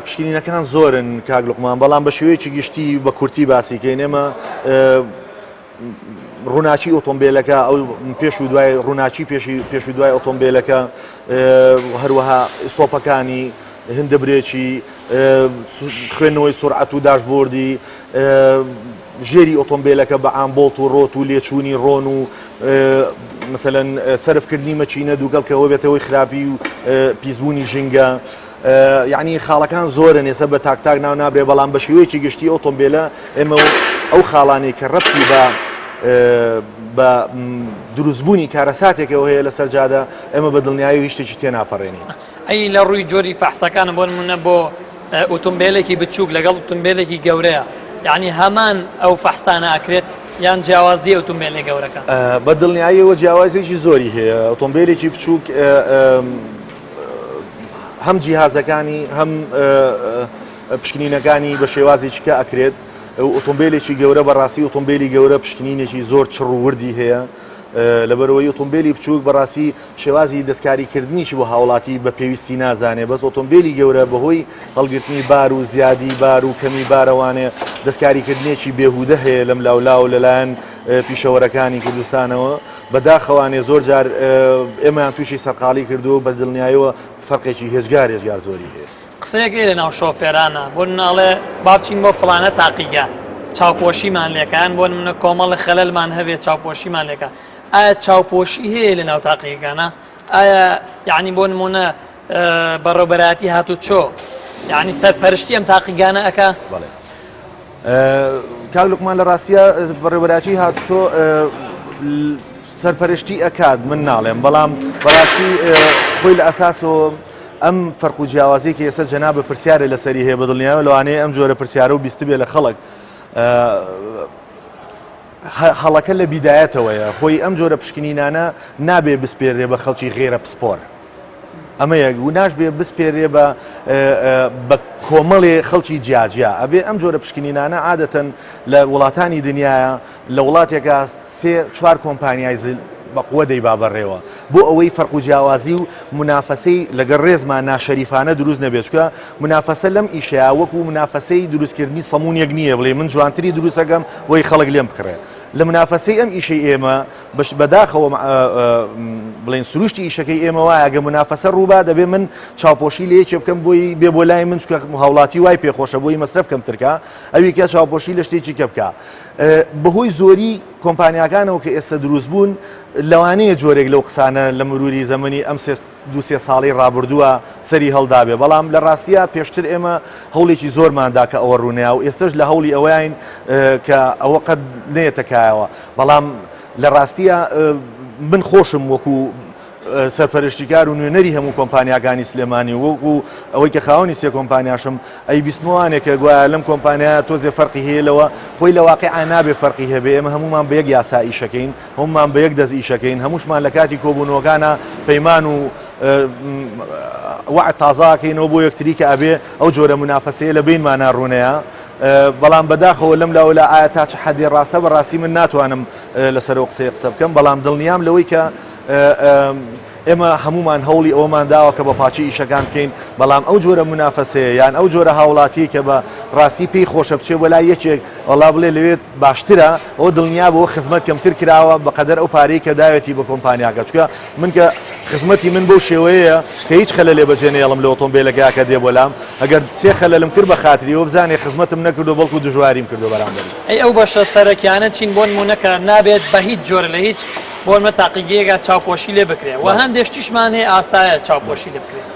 پشکنینەکان زۆرن کاک لوقمان بەڵام بە شێوەیەکی گشتی بە کورتی باسیکەین ئێمە ڕووناچی ئۆتۆمبیلەکە ئەو پێش و دوای ڕووناچی پێش و دوای ئۆتۆمبیلەکە هەروەها ئستۆپەکانی هەندەبرێکی خوێندنەوەی سورعەت و داشبۆردی ژێری ئۆتۆمبیلەکە بە ئامبۆڵت و ڕۆت و لێچوونی ڕۆن و مثلەن سەرفکردنی مەچینە دووگەڵکەوە بێتەوەی خراپی و پیسبوونی ژینگە یعنی خاڵەکان زۆرن ێستا بە تاکتاک ناو نابرێ بەڵام بە شێوەیەکی گشتی ئۆتۆمبیلە ئێمە ئەو خاڵانەی کە ڕەتی بە دروستبوونی کارەساتێکەوە هەیە لە سەرجادە ئێمە بە دڵنیایی هیچ شتێکی تێناپەڕێنین. ئەی لە ڕووی جۆری فەحسەکان بۆ نمونە بۆ ئۆتۆمبیلێکی بچووک لەگەڵ ئۆتۆمبیلێکی گەورەیە یعنی هەمان ئەو فەحسانە ئەکرێت یان جیاوازی ئۆتۆمبیلێک گەورەکە؟ بە دڵنیاییەوە جیاوازێکی زۆری هەیە ئۆتۆمبیلێکی بچووک هەم جیهازەکانی هەم پشکنینەکانی بە شێوازێکی کە ئەکرێت ئۆتۆمبیلێکی گەورە بەڕاستی ئۆتۆمبیلی گەورە پشکنینێکی زۆر چڕ و وردی هەیە لەبەرەوەی ئۆتۆمبیلی بچووک بەڕاستی شێوازی دەستکاریکردنیش بۆ هاوڵاتی بە پێویستی نازانێ بەس ئۆتۆمبیلی گەورە بەهۆی هەڵگرتنی بار و زیادی بار و کەمی بارەوانێ دەستکاریکردنێکی بێهودە هەیە لەم لاولاو لەلایەن پیشەوەرەکانی کوردستانەوە بەداخەوانێ زۆر جار ئێمەیان تووشی سەرقاڵی کردو بە دڵنیاییەوە فەرقێکی هێزگار زۆری هەیە. قسەیەک لە ناو شۆفێرانە بۆ ناڵێ باچین بۆ فڵانە تاقیگە چاوپۆشیمان لێکان بۆ منە کۆمەڵی خەلەلمان هەبێت چاوپۆشیمان لێکە ئایا چاوپۆشی هەیە لە ناو تاقیگەکانە؟ ئایا یعنی بۆ نمونە بەڕێوەبەرایەتی هاتوچۆ یعنی سەرپەرشتی ئەم تاقیگانە ئەکا. بەڵێ کاک لوقمان لە ڕاستیە بەڕێوەبەراکی هاتوشۆ سەرپەرشتی ئەکات من ناڵێم بەڵام بەڕاستی خۆی لە ئەساسەوە ئەم فەرق و جیاوازی کە ئێستا جەناب پرسیارە لەسەری هەیە بەدڵنیاوە لەوانەیە ئەم جۆرە پرسیارە و بیست بێ لە خەڵک هەڵەکە لە بیدایەتەوەیە خۆی ئەم جۆرە پشکنینانە نابێ بسپێرێ بە خەڵکی غێرە پسپۆر ئەمە یەک و ناش بێ بسپێرێ بە کۆمەڵێ خەڵکی جیاجیا ئەبێ ئەم جۆرە پشکنینانە عادەتەن لە وڵاتانی دنیاە لە وڵاتێکە 3-4 کۆمپانیای بەقوە دەیبا بەڕێوە بۆ ئەوەی فەرق و جیاوازی و منافەسەی لەگەڵ ڕێزمان ناشەریفانە دروست نەبێت چکە منافەسە لەم ئیشەیە وەکو منافەسەی دروستکردنی سەمونیەک نییە بڵێ من جوانتری دروستەکەم وەی خەڵک لێم بکڕێ لە منافەسەی ئەم ئیشەی ئێمە بەداخەوە بڵێن سروشتی ئیشەکەی ئێمە وایە گە منافەسە ڕووبا دەبێ من چاوپۆشی لە یەکێ بکەم بۆی بێ بۆ لای من چکە هاوڵاتی وای پێخۆشە بۆی مەصرف کەم ترکە ئەوی کە چاوپۆشی لە شتێکی کە بکە بەهۆی زۆری کۆمپانیاکانەوە کە ئێستا دروست بوون لەوانەیە جۆرێک لەو قسانە لە مروری زەمەنی ئەم 2-3 ساڵی ڕابردووە سەری هەڵدابێ بەڵام لە ڕاستیە پێشتر ئێمە هەوڵێکی زۆرماندا کە ئەوە ڕوونەیە و ئێستش لە هەوڵی ئەوەین کە ئەوە قەت نێتەکایەوە بەڵام لە ڕاستیە من خۆشم وەکو سەرپەرشتیکار و نوێنەری هەموو کۆمپانیاکانی سلێمانی وەکو ئەوەی کە خاوەنی سێ کۆمپانیاشم ئەی بیستمەوانێک کە گوایە لەم کۆمپانیا تۆزێ فەرقی هەیە لەوە خۆی لە واقعا نابێ فەرقی هەبێ ئێمە هەمومان بە یەک یاسا ئیشەکەین هەمومان بە یەک دەست ئیشەکەین هەمووشمان لە کاتی کۆبوونەوەکانە پەیمان و وعد تازاکەینەوە بۆ یەکتری کە ئەبێ ئەو جۆرە منافەسەیە لە بینمانە ڕوونەیە بەڵام بەداخەوە لەم لاوەلا ئایا تا چ حەدی ڕاستە بەڕاستی من ناتوانم لەسەرەوە قسەی قسە بکەم بەڵام دڵنیام لەوەی کە ئێمە هەمومان هەوڵی ئەوەمان داوە کە بە پاچی ئیشەکان بکەین بەڵام ئەو جۆرە منافەسەیە یان ئەو جۆرە هاوڵاتی کە بە ڕاستی پێی خۆشە بچێ وەلای یەکێک وەڵا بڵێ لەوێت باشترە ئەو دڵنیا بەوە خزمەت کەمتر کراوە بەقەدەر ئەو پارەی کە داوێتی بە کۆمپانیاکە چکە من کە خزمەتی من بەو شێوەیە کە هیچ خەلە لێ بەجێنێڵم لە ئۆتۆمبیلەکە کە دێ بۆلام ئەگەر 3 خەلەلم کرد بە خاتریەوە بزانێ خزمەتم نەکردو بەڵکو دژواریم کردو بەرامبەر ئەی ئەو بەشە سەرەکیانە چین بۆ نمونەکە نابێت بە هیچ جۆر لە هیچ بۆمە تاقیگەیەکە چاوپۆشی لێ بکرێ و هەندێک تیشمان هەیە ئاسایە چاوپۆشی لێ بکرێت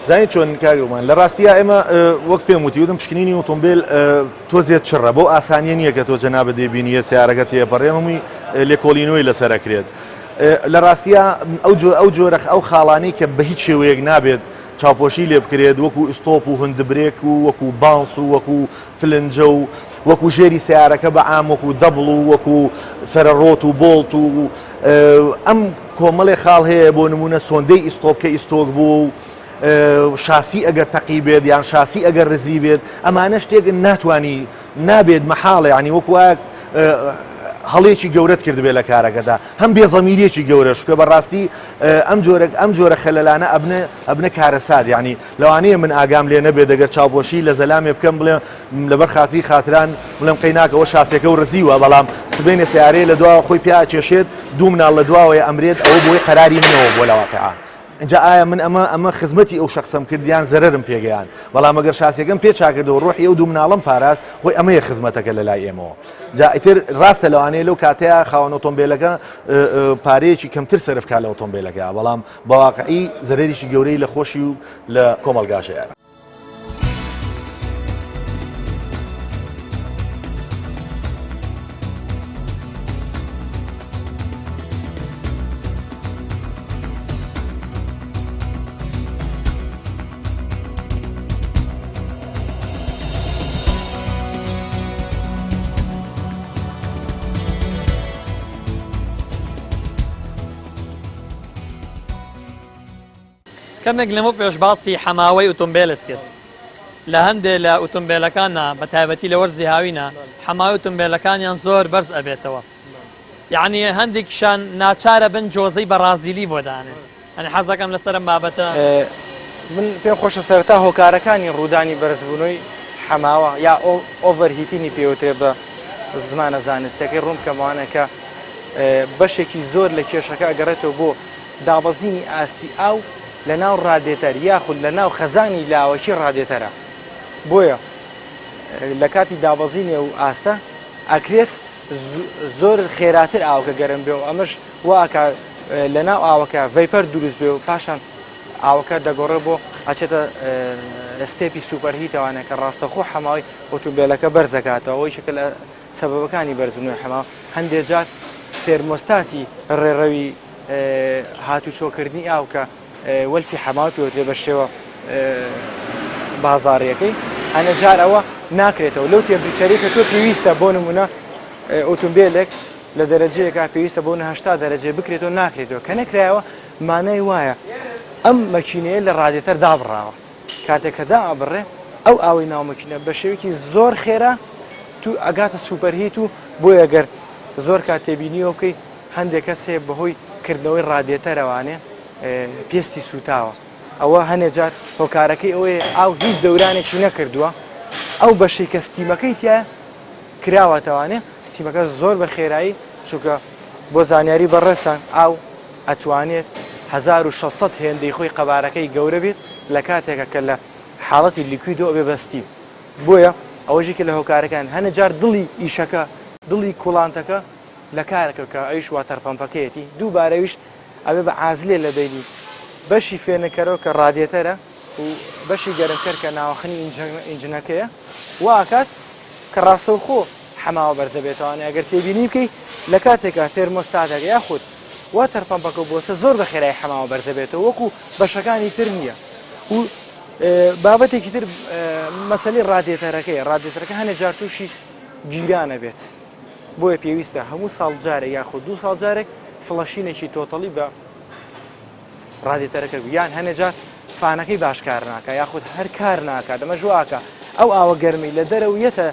زانیت چۆن کاگومان لە ڕاستیە ئێمە وەک پێم وتی وتم پشکنینی ئۆتۆمبیل تۆزێت چڕە بۆ ئاسانیە نییە کە تۆ جەنابە دێبینیە سیارەکە تێپەڕێ هەمووی لێکۆڵینەوەی لەسەرەکرێت لە ڕاستیە ئەو جۆرە ئەو خاڵانی کە بە هیچ شێوەیەک نابێت چاوپۆشی لێ بکرێت وەکو ئستۆپ و هەندبرێک و وەکو بانس و وەکو فلنجە و وەکو ژێری سیارەکە بە عام وەکو دەبڵ و وەکو سەرڕۆت و بۆڵت و ئەم کۆمەڵێ خاڵ هەیە بۆ نمونە سۆندەی ئیستۆپکە ئیستۆک بوو شاسی ئەگەر تەقی بێت یان شاسی ئەگەر ڕزی بێت ئەمانە شتێک ناتوانی نابێت مەحاڵە ینی وەکو هەڵێکی گەورەت کرد بێ لە کارەکەدا هەم بێزەمیرێکی گەورەش کە بەڕاستی ئەم جۆرە خەلەلانە ئەبنە کارەساد یعنی لەوانەیە من ئاگام لێ نەبێت دەگەر چاوپۆشی لە زەلامێ بکەم بڵێ لەبەر خاتری خاتران بڵێم قەیناکەەوە شاسێکە و ڕزیوە بەڵام سبێنێ سیارەیە لە دواوە خۆی پیا چێشێت دوو مناڵ لە دواوەیە ئەمرێت ئەوە بۆی قەراری منەوە بۆ لە واقعا اینجا ئایا من ئەمە خزمەتی ئەو شخصم کردیان زەرم پێگەیان بەڵام ئەگەر شاسێکم پێ چاکردەوە ڕۆحی ئەو دوو مناڵم پاراست خۆی ئەمەیە خزمەتەکە لە لای ئێمەوە جا ئیتر ڕاستە لەوانەیە لەو کاتەیە خاوەن ئۆتۆمبیلەکە پارەیەکی کەمتر سەرفکا لە ئۆتۆمبیلەکە بەڵام بەواقعی زەرێریی گەورەی لە خۆشی و لە کۆمەلگاشەیە کەمێک لەمە پێش باسی حەماوەی ئۆتۆمبیلت کرد لە هەندێک لە ئۆتۆمبیلەکانە بە تایبەتی لە وەرزی هاوینە حەماوەی ئۆتۆمبیلەکانیان زۆر بەرز ئەبێتەوە یعنی هەندێکیشان ناچارە بن جۆزەی بەڕازیلی بۆ دانێن ئەنی حەزەکەم لەسەرم بابەتە من پێم خۆشە سەرتا هۆکارەکانی ڕوودانی بەرزبوونەوەی حەماوە یا ئۆڤەرهیتینی پێوتێ بە زمانە زانستیەکەی ڕوون کەمانەکە بەشێکی زۆر لە کێشەکە ئەگەڕێتەوە بۆ دابەزینی ئاستی ئاو لە ناو ڕادێتەر یاخود لە ناو خەزانی لاوەکی ڕادێتەرە بۆیە لە کاتی دابەزینێ و ئاستە ئەکرێت زۆر خێراتر ئاوکە گەرم بێ و ئەمەش واکە لە ناو ئاوەکە ڤەیپەر دروست بێ و پاشان ئاوەکە دەگۆڕێ بۆ ئاچێتە ئەستێپی سوپەرهیتەوانە کە ڕاستەخۆ حەماوەی ئۆتۆمبیلەکە بەرزەکاتەوە ئەوەی شکل لە سەبەبەکانی بەرزبوونەوەی حەماوە هەندێک جار فێرمۆستاتی ڕێڕەوی هاتوچۆکردنی ئاو کە وەلفی حەماوە پێوتێ بە شێوە بازاڕیەکەی هەنە جار ئەوە ناکرێتەوە لەو تێمپریچەری کە تۆ پێویستە بۆ نمونە ئۆتۆمبیلێک لە دەرەجەیەکە پێویستە بۆ 80 دەرەجێ بکرێتەوە ناکرێتەوە کە نەکرایەوە مانای وایە ئەم مەکینەیە لە ڕادێتەر دابڕاوە کاتێک کە دابڕێ ئەو ئاوی ناومەکینە بە شێوەیەکی زۆر خێرا تو ئەگاتە سوپەرهیت و بۆی ئەگەر زۆر کات تێبینیەوە بکەی هەندێک کەسێ بەهۆی کردنەوەی ڕادێتەرەوانێ پێستی سوتاوە ئەوە هەنێ جار هۆکارەکەی ئەوەیە ئاو هیچ دەورانێکی نەکردووە ئەو بەشەی کە ستیمەکەی تایە کراوەتەوانێ ستیمەکە زۆر بە خێرایی چونکە بۆ زانیاری بەڕێسان ئاو ئەتوانێت 1600 هێندەی خۆی قەبارەکەی گەورە بێت لە کاتێکە کە لە حاڵەتی لیکویدۆ بێ بەستی بۆیە ئەوەژی کە لە هۆکارەکان هەنە جار دڵی ئیشەکە دڵی کوڵانتەکە لە کارەکە کە ئەویش واتەرپەمپەکەیەتی دووبارەویش ئەوێ بە عازلێ لە بینی بەشی فێنەکەرەوە کە ڕادێتەرە و بەشی گەرمکەر کە ناوەخنی ئینجنەکەیە واکات کە ڕاستەوخۆ حەماوە بەرزە بێتوانێت ئەگەر تێبینی بکەی لە کاتێکە تێرمۆستاتەکە یاخود واتەرپەمپەکە بۆسە زۆر بە خێرای حەماوە بەرزە بێتەوە وەکو بەشەکانی تر نییە و بابەتێکی تر مەسەلەی ڕادێتەرەکە هەنێ جار تووشی گیرانە بێت بۆیە پێویستە هەموو ساڵجارێک یاخود 2 ساڵجارێک فڵەشینێکی تۆتەڵی بە ڕادێتەرەکە یان هەنێ جار فانەکەی باشکار ناکە یاخود هەر کار ناکات دەمە ژواکە ئەو ئاوە گەرمی لە دەرەویەتە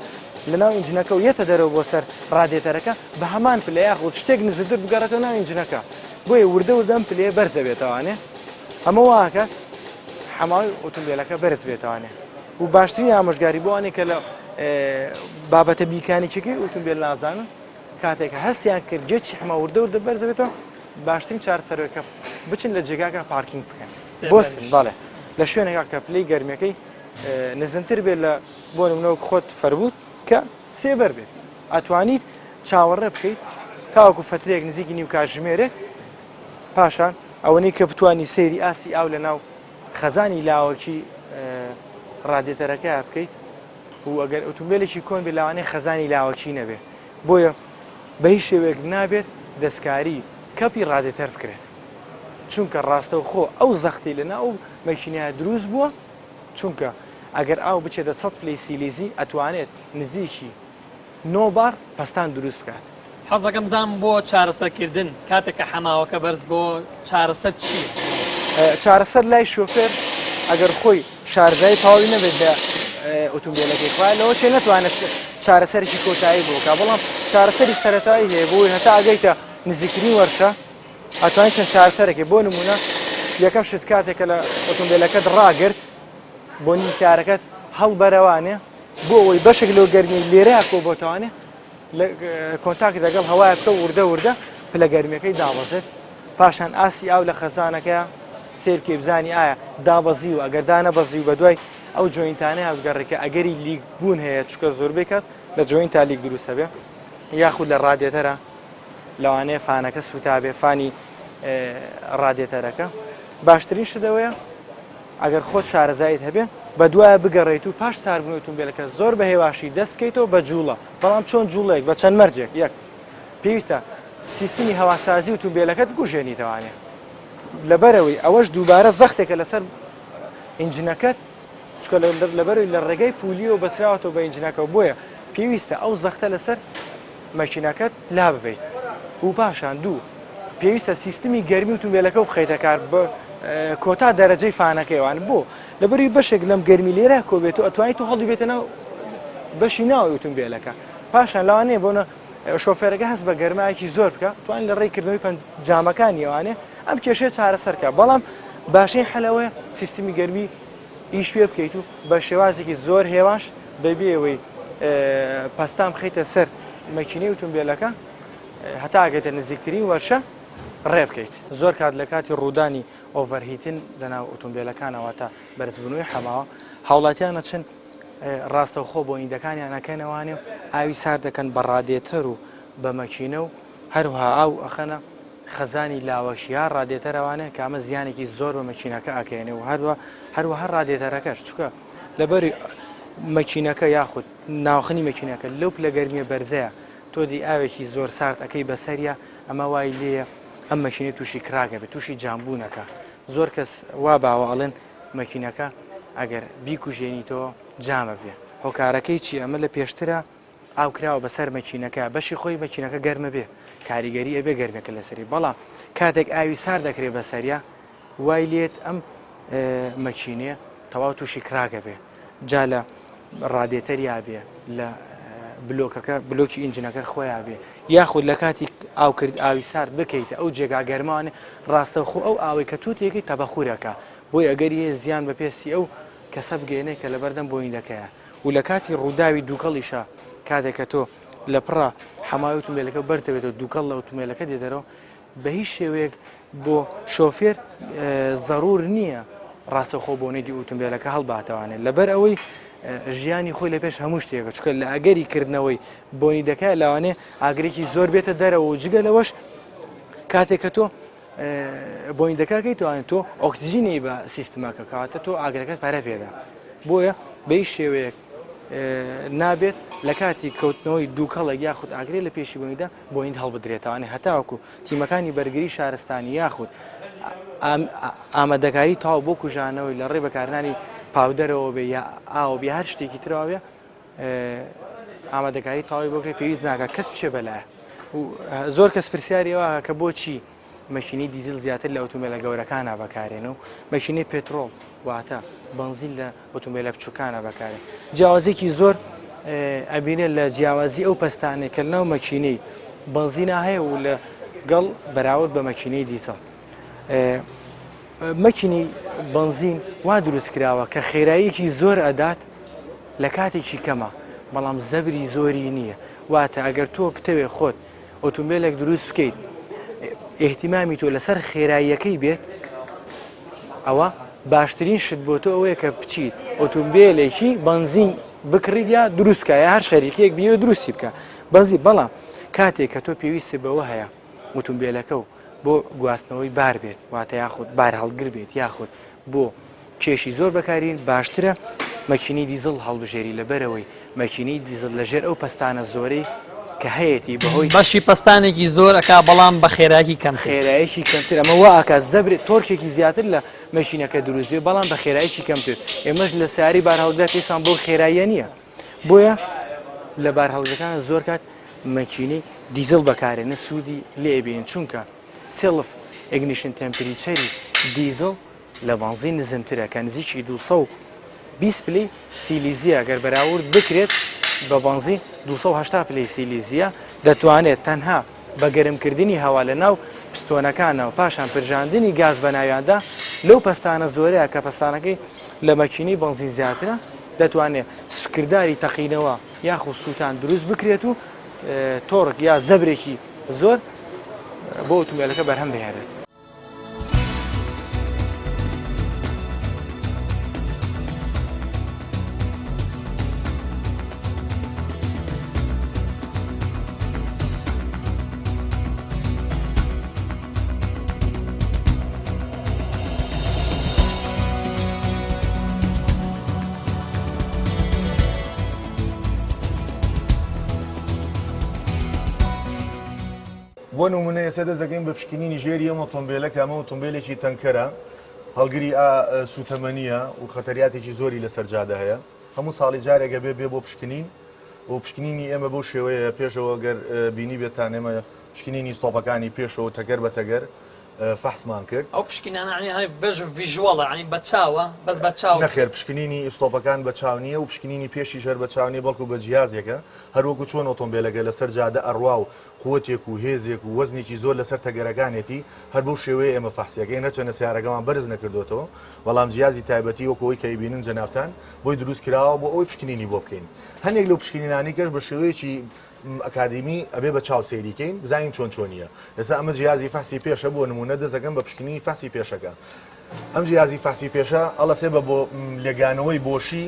لەناو ئینجنەکە و یەتە دەرەوە بۆ سەر ڕادێتەرەکە بە هەمان پلە یاخود شتێک نزیکتر بگەڕێتەوە ناو ئینجنەکە بۆیە وردە وردەم پلێ بەرزە بێتەوانێ ئەمە واکە حەماوەی ئۆتۆمبیلەکە بەرز بێتوانێ و باشترین ئامۆژگاری بۆوانێ کە لە بابەتە میکانیکیەکەی ئۆتۆمبیل نازانن کاتێکە هەستیان کرد جێکی حەما وردە وردە بەرزە بێتەوە باشترین چارەسەرەوەیکە بچن لە جێگاکە پارکینگ بکەن بۆستن بەڵێ لە شوێنێکا کە پلەی گەرمیەکەی نزمتر بێت لە بۆ نمونەوە خۆت فەربووت کە سێبەر بێت ئەتوانیت چاوەڕێ بکەیت تاوەکو فترێک نزیکی نیو کاتژمێرێک پاشان ئەوەی کە بتوانی سەیری ئاسی ئاو لە ناو خەزانی لاوەکی ڕادێتەرەکە بکەیت و ئەگەر ئۆتۆمبیلێکی کۆن بێ لاوانەیە خەزانی لاوەکی نەبێ بۆیە بە هیچ شێوەیەک نابێت دەستکاری کەپی ڕادێتەر بکرێت چونکە ڕاستەوخۆ ئەو زەختی لەنا ئەو مەکینەیە دروست بووە چونکە ئەگەر ئاو بچێتە 100 پلەی سیلیزی ئەتوانێت نزیکی 9 بار پەستان دروست بکات حەزەکەم بزانم بۆ چارەسەرکردن کاتێککە حەماوەکە بەرز بۆ چارەسەر چی؟ چارەسەر لای شۆفێر ئەگەر خۆی شارژایی تاوی نەبێت لە ئۆتۆمبیلەکەی خوای لەوە چێ نەتوانێت چارەسەرێکی کۆتایی بۆکە بەڵام چارەسەری سەرەتایی هەیە بۆی هەتا ئەگەیتە نزیکترین وەرشە ئەتوانێت چەند چارەسەرێکی بۆ نمونە یەکەم شت کاتێکە لە ئۆتۆمبیلەکەت ڕاگرت بۆ نیمچارەکەت هەڵبەرەوانێ بۆ ئەوەی بەشێک لەو گەرمی لێرەیە کۆ بۆتەوانێ لە کۆنتاکت لەگەڵ هەوایە بکە وردە وردە پلە گەرمیەکەی دابەزێت پاشان ئاسی ئاو لە خەزانەکە سێرکێ بزانی ئایا دابەزی و ئەگەر دانەبەزی و بەدوای ئەو جوینتانەیە هەزگەڕێکە ئەگەری لیک بوون هەیە چکە زۆربەی کات لە جوینتا لیک دروستە بێ یاخود لە ڕادێتەرە لەوانەیە فانەکە سوتابێ فانی ڕادێتەرەکە باشترین شتەوەیە ئەگەر خۆت شارەزایت هەبێ بە دوایە بگەڕێیت و پاش ساربوون ئۆتۆمبیلەکە زۆر بە هێواشی دەست بکەیتەوە بە جوڵە بەڵام چۆن جوڵێک بە چەند مەرجێک یەک پێویستە سیستمی هەواسازی ئۆتۆمبیلەکەت گوژێنیتەوانێ لەبەرەوەی ئەوەش دووبارە زەختێکە لەسەر ئینجنەکەت چکە لەبەروی لە ڕێگەی پولیۆ بەسراوەتەوە بە ئینجنەکە بۆیە پێویستە ئەو زەختە لەسەر مەکینەکەت لا ببیت و پاشان دوو پێویستە سیستمی گەرمی ئۆتۆمبیلەکە و بخەیتە کار بە کۆتا دەرەجەی فانەکەیوان بۆ لەبەری بەشێک لەم گەرمی لێرە کۆ بێت و ئەتوانیت و هەڵی بێتە ناو بەشی ناوی ئۆتۆمبیلەکە پاشان لەوانەیە بۆنە شۆفێرەکە هەست بە گەرمایەکی زۆر بکە توانین لە ڕێکردنەوەی جامەکانی ئەوانێ ئەم کێشەیە چارەسەرکە بەڵام باشەی حەلەوەی سیستمی گەرمی ئیش پێ بکەیت و بە شێوازێکی زۆر هێواش بەبێەوەی پەستان بخەیتە سەر مەکینەی ئۆتۆمبیلەکە هەتا ئەگەیتە نزیکترین وەرشە ڕێ بکەیت زۆر کات لە کاتی ڕوودانی ئۆڤەرهیتن لەناو ئۆتۆمبیلەکانەوە تا بەرزبوونەوەی حەماوە هاوڵاتیانە چن ڕاستەوخۆ بۆ ئیندەکانیان نەکەنەوانێ و ئاوی سار دەکەن بە ڕادێتەر و بە مەکینە و هەروها ئاو ئەخەنە خەزانی لاوەشیار ڕادێتەرەوانە کە ئەمە زیانێکی زۆر بە مەکینەکە ئەکەێنێ و هەروەها ڕادێتەرەکەش چکە لەبەر مەکینەکە یاخود ناوخنی مەکینەکە لەو پلە گەرمیە بەرزەیە تۆ دی ئاوێکی زۆر سارد ئەەکەی بەسەریە ئەمە وای لێە ئەم مەکینە تووشی کراگە بێت تووشی جامبوونەکە زۆر کەس وا باوە ئەڵێن مەکینەکە ئەگەر بیکوژێنیتەوە جامە بێ هۆکارەکەی چی ئەمە لە پێشترە ئاو کراوە بەسەر مەکینەکە بەشی خۆی مەکینەکە گەرمە بێ کاریگەری ئەبێ گەرمەکە لەسەری بەڵام کاتێک ئاوی سار دەکرێت بەسەریە وای لێت ئەم مەکینێ تەواو تووشی کراگە بێ جا لە ڕادێتەریا بێ لە بلۆکی ئینجنەکە خۆیان بێ یاخود لە کاتی ئاوکرد ئاوی سارد بکەیتە ئەو جێگا گەرمانێ ڕاستەخۆ ئەو ئاوی کە تووتێکی تەبەخورەکە بۆی ئەگەری هەیە زیان بە پێستی ئەو کەسە بگەێنێ کە لە بەردەم بۆینەکەیە و لە کاتی ڕووداوی دووکەڵیشە کاتێک کە تۆ لە پڕە حەمای ئۆتۆمبیلەکە بەرتەوێتەوە دووکەڵ لە ئۆتۆمبیلەکە دێتەرەوە بە هیچ شێوەیەک بۆ شۆفێر زەڕور نییە ڕاستەخۆ بۆنێتی ئۆتۆمبیلەکە هەڵباتەوانێت لەبەر ئەوەی ژیانی خۆی لە پێش هەموو شتێکە چکە لە ئەگەری کردنەوەی بۆنی دەکات لەوانێ ئاگرێکی زۆر بێتە دەرەوە و جگە لەوەش کاتێک کە تۆ بۆنی دەکاکەی توانێت تۆ ئۆکسیژینی بە سیستمەکە کاتە تۆ ئاگرەکەت پارە پێدا بۆیە بە هیچ شێوەیەک نابێت لە کاتی کەوتنەوەی دووکەڵێک یاخود ئاگرێ لە پێشی بۆنیدا بۆین هەڵبدرێتوانێ هەتاوەکو تیمەکانی بەرگری شارستانی یاخود ئامادەکاری تاو بۆ کوژانەوەی لە ڕێ بەکارنانی پاودەرەوە بێ یا ئاو بێ هەر شتێکی ترەوە بێ ئامادەکاری تاوی بۆکرێ پێویست ناکە کەس بچێ بەلایە زۆر کەس پرسیاریەوە کە بۆچی مەشینی دیزل زیاتر لە ئۆتۆمبیلە گەورەکانە بەکارێنە و مەشینەی پێترۆڵ واتە بنزین لە ئۆتۆمبیلە بچووکانە بەکارێن جیاوازێکی زۆر ئەبینێت لە جیاوازی ئەو پەستانێک کە لەناو مەکینەی بنزینە هەیە و لە گەڵ بەراورد بە مەکینەی دیزل مەکینی بنزین وا دروست کراوە کە خێراییەکی زۆر ئەدات لە کاتێکی کەمە بەڵام زەبری زۆری نییە واتە ئەگەر تۆ بتەوێ خۆت ئۆتۆمبیلێک دروست بکەیت ئێحتیمامی تۆ لەسەر خێراییەکەی بێت ئەوە باشترین شت بۆ تۆ ئەوەیە کە بچیت ئۆتۆمبیلێکی بنزین بکڕیت یا دروستکە یا هەر شەریکێک بیوە دروستی بکە بەزی بەڵام کاتێک کە تۆ پێویستی بەوە هەیە ئۆتۆمبیلەکە و بۆ گواستنەوەی بار بێت واتە یاخود بار هەڵگر بێت یاخود بۆ کێشی زۆر بەکارین باشترە مەکینی دیزل هەڵبژێری لەبەرەوەی مەکینی دیزل لەژێر ئەو پەستانە زۆرەی کە هەیەی بەهۆی بەشی پستانێکی زۆر ئەکا بەڵام بە خێرایی کەم خێراییکی کەمتر ئەمە وا ئاکات زەبرێت تۆرکێکی زیاتر لە مەشینەکە دروست بێت بەڵام بە خێراییکی کەمتر ئێمەش لە سیاری بار هەڵگەر پێسان بۆ خێراییە نییە بۆیە لە بار هەڵگەکان زۆر کات مەکینەی دیزل بەکارێنە سوودی لێبێن چونکە سێڵف ئیگنیشن تەمپریچەری دیزل لە بنزین نزمترە کە نزیکی 220 پلەی سیلیزیە گەر بەراورد بکرێت بە بنزین 280 پلەی سیلیزیە دەتوانێت تەنها بە گەرمکردنی هەوا لە ناو پستۆنەکانەوە پاشان پرژاندنی گاز بە ناویاندا لەو پەستانە زۆرەیە کە پەستانەکەی لە مەکینەی بنزین زیاترە دەتوانێت سکرداری تەقینەوە یاخود سووتان دروست بکرێت و تۆڕک یا زەبرێکی زۆر بۆ ئۆتۆمبیلەکە بەرهەم بهێنێت. بۆ نمونە ئێستا دەزەکەین بە پشکنینی ژێری ئەم ئۆتۆمبیلەکە ئەمە ئۆتۆمبیلێکی تەنکەرە هەڵگری سوتەمەنیە و خەتەریاتێکی زۆری لەسەر جادە هەیە هەموو ساڵی جارێکە بێ بۆ پشکنین و پشکنینی ئێمە بۆ شێوەیە پێشەوە گەر بینی بێتان ئێمە پشکنینی ستۆپەکانی پێشەوە تەگەر بە تەگەر فەحسمان کرد ئەو پشکنانە بەژ ڤیژوەڵە عنی بە چاوە بەس بە چاو نەخێر پشکنینی ستۆپەکان بە چاو نییە و پشکنینی پێشی ژەر بە چاو نیە بەڵکو بە جیازێکە هەروەکو چۆن ئۆتۆمبیلەکە لەسەر جادە ئەڕوا و قووەتێک و هێزێک و وەزنێکی زۆر لەسەر تەگەرەکانێتی هەر بەو شێوەیە ئێمە فەحسیەکەی نەچەنە سیارەکەمان بەرز نەکردوێتەوە بەڵام جیازی تایبەتی وەکەوەی کە ئیبینن جەنابتان بۆی دروست کراوە بۆ ئەوەی پشکنینی بۆ بکەین هەندێک لەو پشکنینانی کەش بە شێوەیەکی ئەکادمی ئەبێ بە چاو سێریکەین بزانین چۆن چۆنیە ئێستا ئەمە جیازی فەحسی پێشە بۆ نمونە دەزەکەم بە پشکنینی فەحسی پێشەکە ئەم جیازی فەحسی پێشە ئەڵەسێ بە بۆ لێگانەوەی بۆشی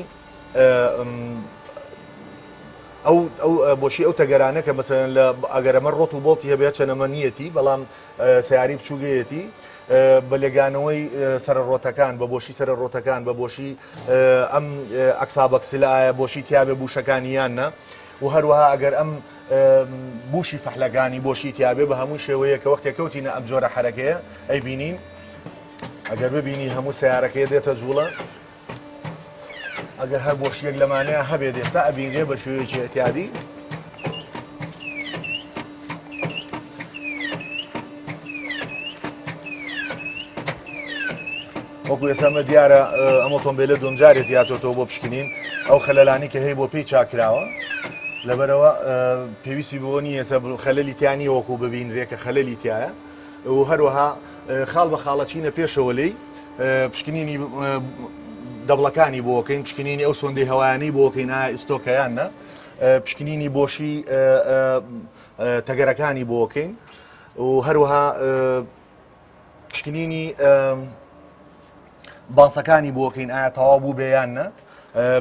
ئەو بۆشی ئەو تەگەرانە کە مەسەن لە ئەگەرەمە ڕۆت و بۆڵتی هەبێت چەنەمەنیەتی بەڵام سیاری بچووگەیەتی بە لێگانەوەی سەرڕۆتەکان بە بۆشی سەرڕۆتەکان بە بۆشی ئەم ئەکسابەکسلایە بۆشی تیاابێ بوشەکانیانە و هەروەها ئەگەر ئەم بوشی فەحلەکانی بۆشی تیاابێ بە هەموو شێوەیە کە وەختێک کەوتینە ئەم جۆرە حرەکەیە ئەی بینین ئەگەر ببینی هەموو سیارەکەی دێتە جوڵە ئەگەر هەر بۆشیەک لەمانەیە هەبێت ئێستا ئەبینرێ بە شێوەیەکی ئەتیادی وەکو ئێسامە دیارە ئەم ئۆتۆمبیلە دۆنجارێت یاتۆتەوە بۆ پشکنین ئەو خەلەلانی کە هەیە بۆ پێی چاکراوە لەبەرەوە پێویستی بۆ نیە ئێستا خەلەلی تیانی وەکو ببینرێ کە خەلەلی تایە و هەروەها خاڵ بە خاڵەچینە پێشەوە لێی پشکنینی دەبڵەکانی بۆکەین پشکنینی ئەو سۆندەی هەوایانی بۆکەین ئیستۆکەیانە پشکنینی بۆشی تەگەرەکانی بۆکەین و هەروەها پشکنینی بانسەکانی بۆکەین ئایا تەواو بوو بێیانە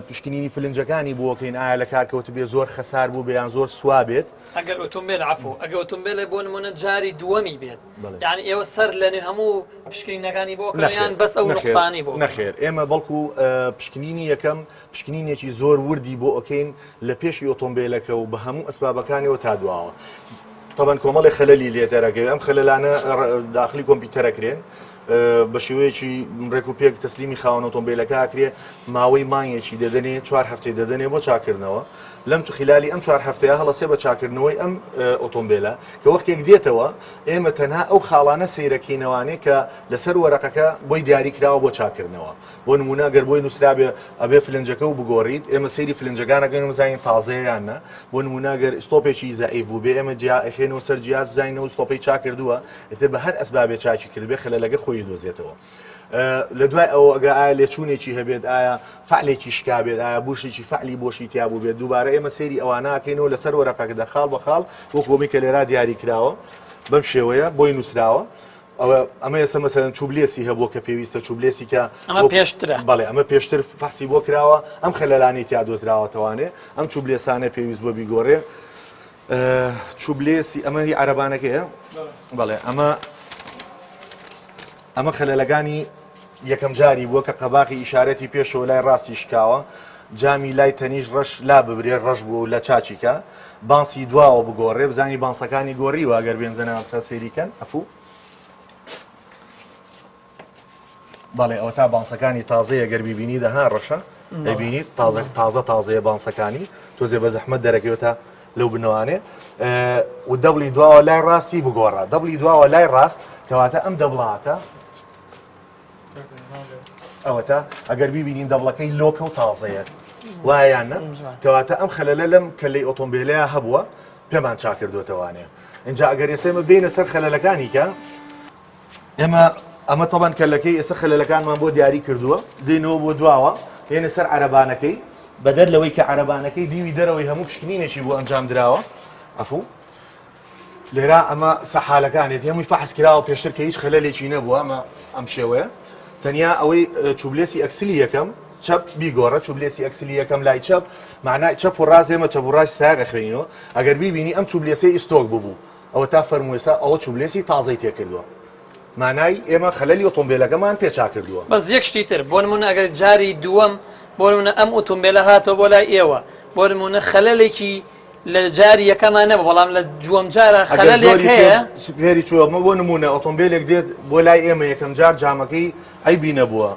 پشکنینی فلنجەکانی بۆکەین ئایا لە کارکەوت بێ زۆر خەسار بوو بێیان زۆر سوا بێت ئەگەر ئۆتۆمبیل عفو ئەگەر ئۆتۆمبیلە بۆ نمونە جاری دووەمی بێت یعنی ئێوە سەر لەنێ هەموو پشکنینەکانی بۆکەیان بەس ئەو نقطانی بۆ نەخێر ئێمە بەڵکو پشکنینی یەکەم پشکنینێکی زۆر وردی بۆ ئۆکەین لە پێشی ئۆتۆمبیلەکە و بە هەموو ئەسبابەکانیەوە تا دواوە طبعا کۆمەڵی خەلەلی لێتەرەکەوێت ئەم خەلەلانە داخلی کۆمپیوتەرەکرێن بە شێوەیەکی ڕێک و پێک تەسلیمی خاوەن ئۆتۆمبیلەکە ئاکرێ ماوەی مانگێکی دەدەنێ 4 هەفتەی دەدەنێ بۆ چاکردنەوە لەم تو خلالی ئەم 4 هەفتەیە هەڵەسێ بە چاکردنەوەی ئەم ئۆتۆمبیلە کە وەختێک دێتەوە ئێمە تەنها ئەو خاڵانە سەیرەکەینەوانێ کە لەسەر وەرەقەکە بۆی دیاری کراوە بۆ چاکردنەوە بۆ نمونە گەر بۆی نووسرابێ ئەبێ فلنجەکە و بگۆڕیت ئێمە سەیری فلنجەکانەکەین بزانین تازەیانە بۆ نمونە گەر ئستۆپێکی زەعیف بوو بێ ئێمە ئەخێنەوە سەر جیاز بزانینەوە ستۆپەی چاکردووە ئێتر بە هەر ئەسبابێ چاکی کردبێ خەلەلەکە خۆی دۆزێتەوە لە دوای ئەوە ئەگە ئایا لێچوونێکی هەبێت ئایا فعلێکی شکابێت ئایا بوشێکی فعلی بۆشی تیابوو بێت دووبارە ئێمە سەیری ئەوانەکەینەوە لەسەر وەرەقەکەدا خاڵ بە خاڵ وەکومی کە لێرا دیاری کراوە بەم شێوەیە بۆی نووسراوە ئەمە ئێستا مەسەرەن چوبلێسی هەبوو کە پێویستە چوبلێسی کە ئەمە پێشترە بەڵێ ئەمە پێشتر فەحسی بۆ کراوە ئەم خەلەلانی تیا دۆزراوەتەوانێ ئەم چوبلێسانە پێویست بۆ بیگۆڕێ چوبلێسی ئەمە هی عەرەبانەکەیە بەڵێ ئەمە خەلەلەکانی یەکەم جاری بووە کە قەباقی ئیشارەتی پێشەوە لای ڕاستی شکاوە جامی لای تەنیش ڕەش لا ببرێ ڕەش بوو لە چاچیکە بانسی دواوە بگۆڕێ بزانی بانسەکانی گۆڕی واگەر بێنزەنە تا سێریکەن ئەفوو بەڵێ ئەوە تا بانسەکانی تازەیە گەر بیبینی دەها ڕەشە دەبینیت تازەیە بانسەکانی تۆزێ بە زەحمەت دەرەکەوێتە لەو بنەوانێ و دەبڵی دواوە لای ڕاستی بگۆڕە دەبڵی دواوە لای ڕاست کەواتە ئەم دەبڵاکە ئەوەتە ئەگەر ببینین دەبڵەکەی لۆکە و تازەیە وایانە کەواتە ئەم خەلەلە لەم کە لی ئۆتۆمبیلەیە هەبووە پێمان چاکردوێتەوانێ اینجا ئەگەر ئێسێمە بینە سەر خەلەلەکانی کە ئەمە تەبەن کەلەکەی ئێستا خەلەلەکانمان بۆ دیاری کردووە دێنەوە بۆ دواوە هێنە سەر عەرەبانەکەی بەدەر لەوەی کە عەرەبانەکەی دیوی دەرەوەی هەموو پشکنینێکی بۆ ئەنجام درراوە ئەفوو لێرا ئەمە سەحالەکانێت هەمووی فەحس کراوە پێشتر کە هیچ خەلەلێکی نەبووە ئەم شێوەیە تەنیا ئەوەی چوبلێسی ئەکسلی یەکەم چەپ بیگۆڕە چوبلێسی ئەکسلی یەکەم لای چەپ معنای چەپ و ڕازێمە چەپ و ڕاز ساگە خوێنینەوە ئەگەر بیبینی ئەم چوبلێسی ئیستۆک ببوو ئەوە تا فەرموویسا ئەوە چوبلێسی تازەی تێکردووە مانای ئێمە خەلەلی ئۆتۆمبیلەکەمان پێچا کردووە بەس یەک شتی تر بۆ نمونە ئەگەر جاری دووەم بۆ نمونە ئەم ئۆتۆمبیلە هاتەوە بۆ لای ئێوە بۆ نمونە خەلەلێکی لە جاری یەکەمان نەبە بەڵام لە جووەم جارە خەلەلێک هەیە فێری چووەمە بۆ نمونە ئۆتۆمبیلێک دێت بۆ لای ئێمە یەکەم جار جامەکەی عیبی نەبووە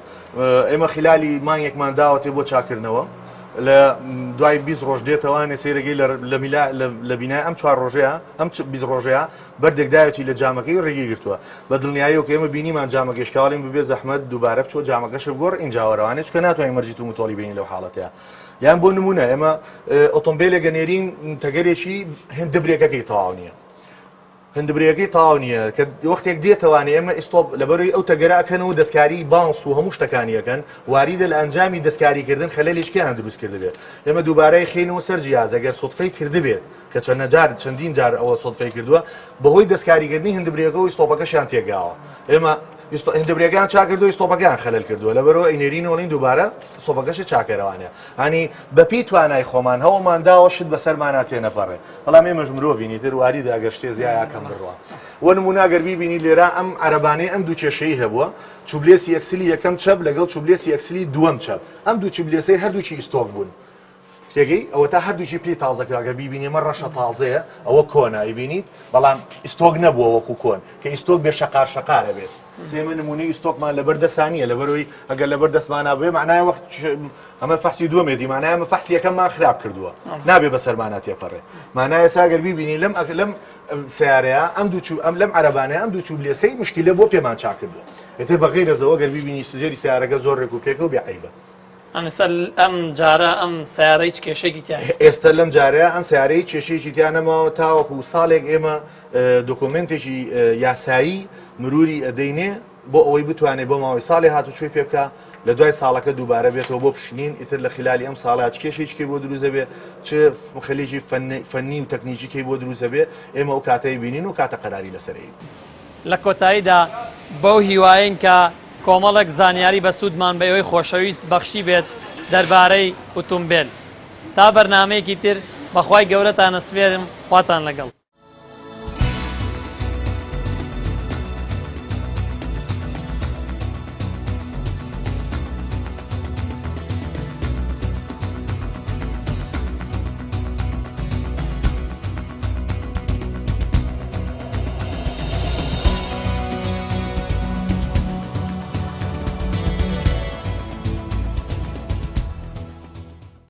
ئێمە خلالی مانگێکمان داوەتێ بۆ چاکردنەوە لە دوای 20 ڕۆژ دێتەوانێ سێرەگەی لە بینای ئەم 4 ڕۆژەیە ئەم 20 ڕۆژەیە بەردێکدایەتی لە جامەکەی ڕێگەی گرتووە بە دڵنیاییەوە کە ئێمە بینیمان جامەگەشتکاڵین ببێ زەحمەت دووبارە بچۆ جامەگەشە بگۆڕ ئینجاوەڕوانێت چکە ناتوانین مەرجیت و متۆڵی بینی لەو حاڵەتەیە یان بۆ نمونە ئێمە ئۆتۆمبیلێک گەنێرین تەگەرێکی هەندبرێکەکەی تەواو نییە هەندبرێکەکەی تەواو نییە کە وەختێک دێتەوانێ ئێمە ئیستۆپ لەبەرەوەی ئەو تەگەراکەنەوە دەستکاری بانس و هەموو شتەکانیەکەن واریدە لە ئەنجامی دەستکاریکردن خەلەلێکیان دروست کردبێت ئێمە دووبارەی خێنەوە سەر جیاز ئەگەر سۆتفەی کردبێت کە چەندین جار ئەوە سۆتفەی کردووە بەهۆی دەستکاریکردنی هەندبرێکەوە ئیستۆپەکەشیان تێگاوە ئێمە هندبرێگان چاکردو ئیستۆپەکان خەلل کردووە لەبەرەوە ئینێرینەوەڵین دووبارە ئیستۆپەکەش چاکێرەوانەیە هەنی بەپی توانای خۆمان هەوڵمانداوە شت بەسەرمانە تێنەپەڕێ بەڵام ئێمەش مرۆڤینی تر واری داگەشتێ زیایکەم بڕوە وە نموناگەر بیبینی لێرە ئەم عەرەبانەی ئەم دوو کێشەی هەبووە چوبلێسی یەکسلی یەکەم چەپ لەگەڵ چوبلێسی یەکسلی دووەم چەپ ئەم دوو چوبلێسەی هەردووچی ئیستۆک بوون تێگەی ئەوە تا هەردووچی پێی تازەکەگە بیبینیمە ڕەشە تازەیە ئەوە کۆنا ئیبینیت بەڵام ئیستۆک نەبووە وەکو کۆن کە ئیستۆک بێ شەقار شەقارە بێت سێمە نمونەی ئیستۆکمان لەبەر دەسانیە لەبەرەوەی ئەگەر لەبەر دەستمانە بێ معنای وەخت ئەمە فەحسی دووەمێتی مانایە ئەمە فەحسی یەکەممان خراپ کردووە نابێ بەسەرمانە تێپەڕێ مانایە ساگەر بیبینی لەم سیارەیە ئەم لەم عەرەبانەیە ئەم دوو چوبلێسەی مشکلە بۆ پێمان چاک کردووە ئێتر بەغەیرە زەوە گەر بیبینی سزێری سیارەکە زۆر ڕێک و پێکە و بێعەیبە ئەم جارە ئەم سیارەی کێشێکی تیا ئێستا لەم جارەیە ئەم سیارەی کێشەیەکی تیانەمەوە تاوەکو ساڵێک ئێمە دۆکۆمنتێکی یاسایی مروری ئەدەینێ بۆ ئەوەی بتوانێت بۆ ماوەی ساڵی هاتوچۆی پێ بکە لە دوای ساڵەکە دووبارە بێتەوە بۆ پشکنین ئیتر لە خلالی ئەم ساڵات کێشێکی بۆ دروزە بێ چ خەلێکی فەنی و تەکنیکیکەی بۆ دروزە بێ ئێمە ئەو کاتەی بینین و کاتە قەراری لەسەرەیە لە کۆتاییدا بەو هیوایین کە کۆمەڵێک زانیاری بە سوودمان بە ئەوەی خۆشەویست بەخشی بێت دەربارەی ئۆتۆمبیل تا بەرنامەیەکی تر بەخوای گەورەتان ئەسپێرم خواتان لەگەڵ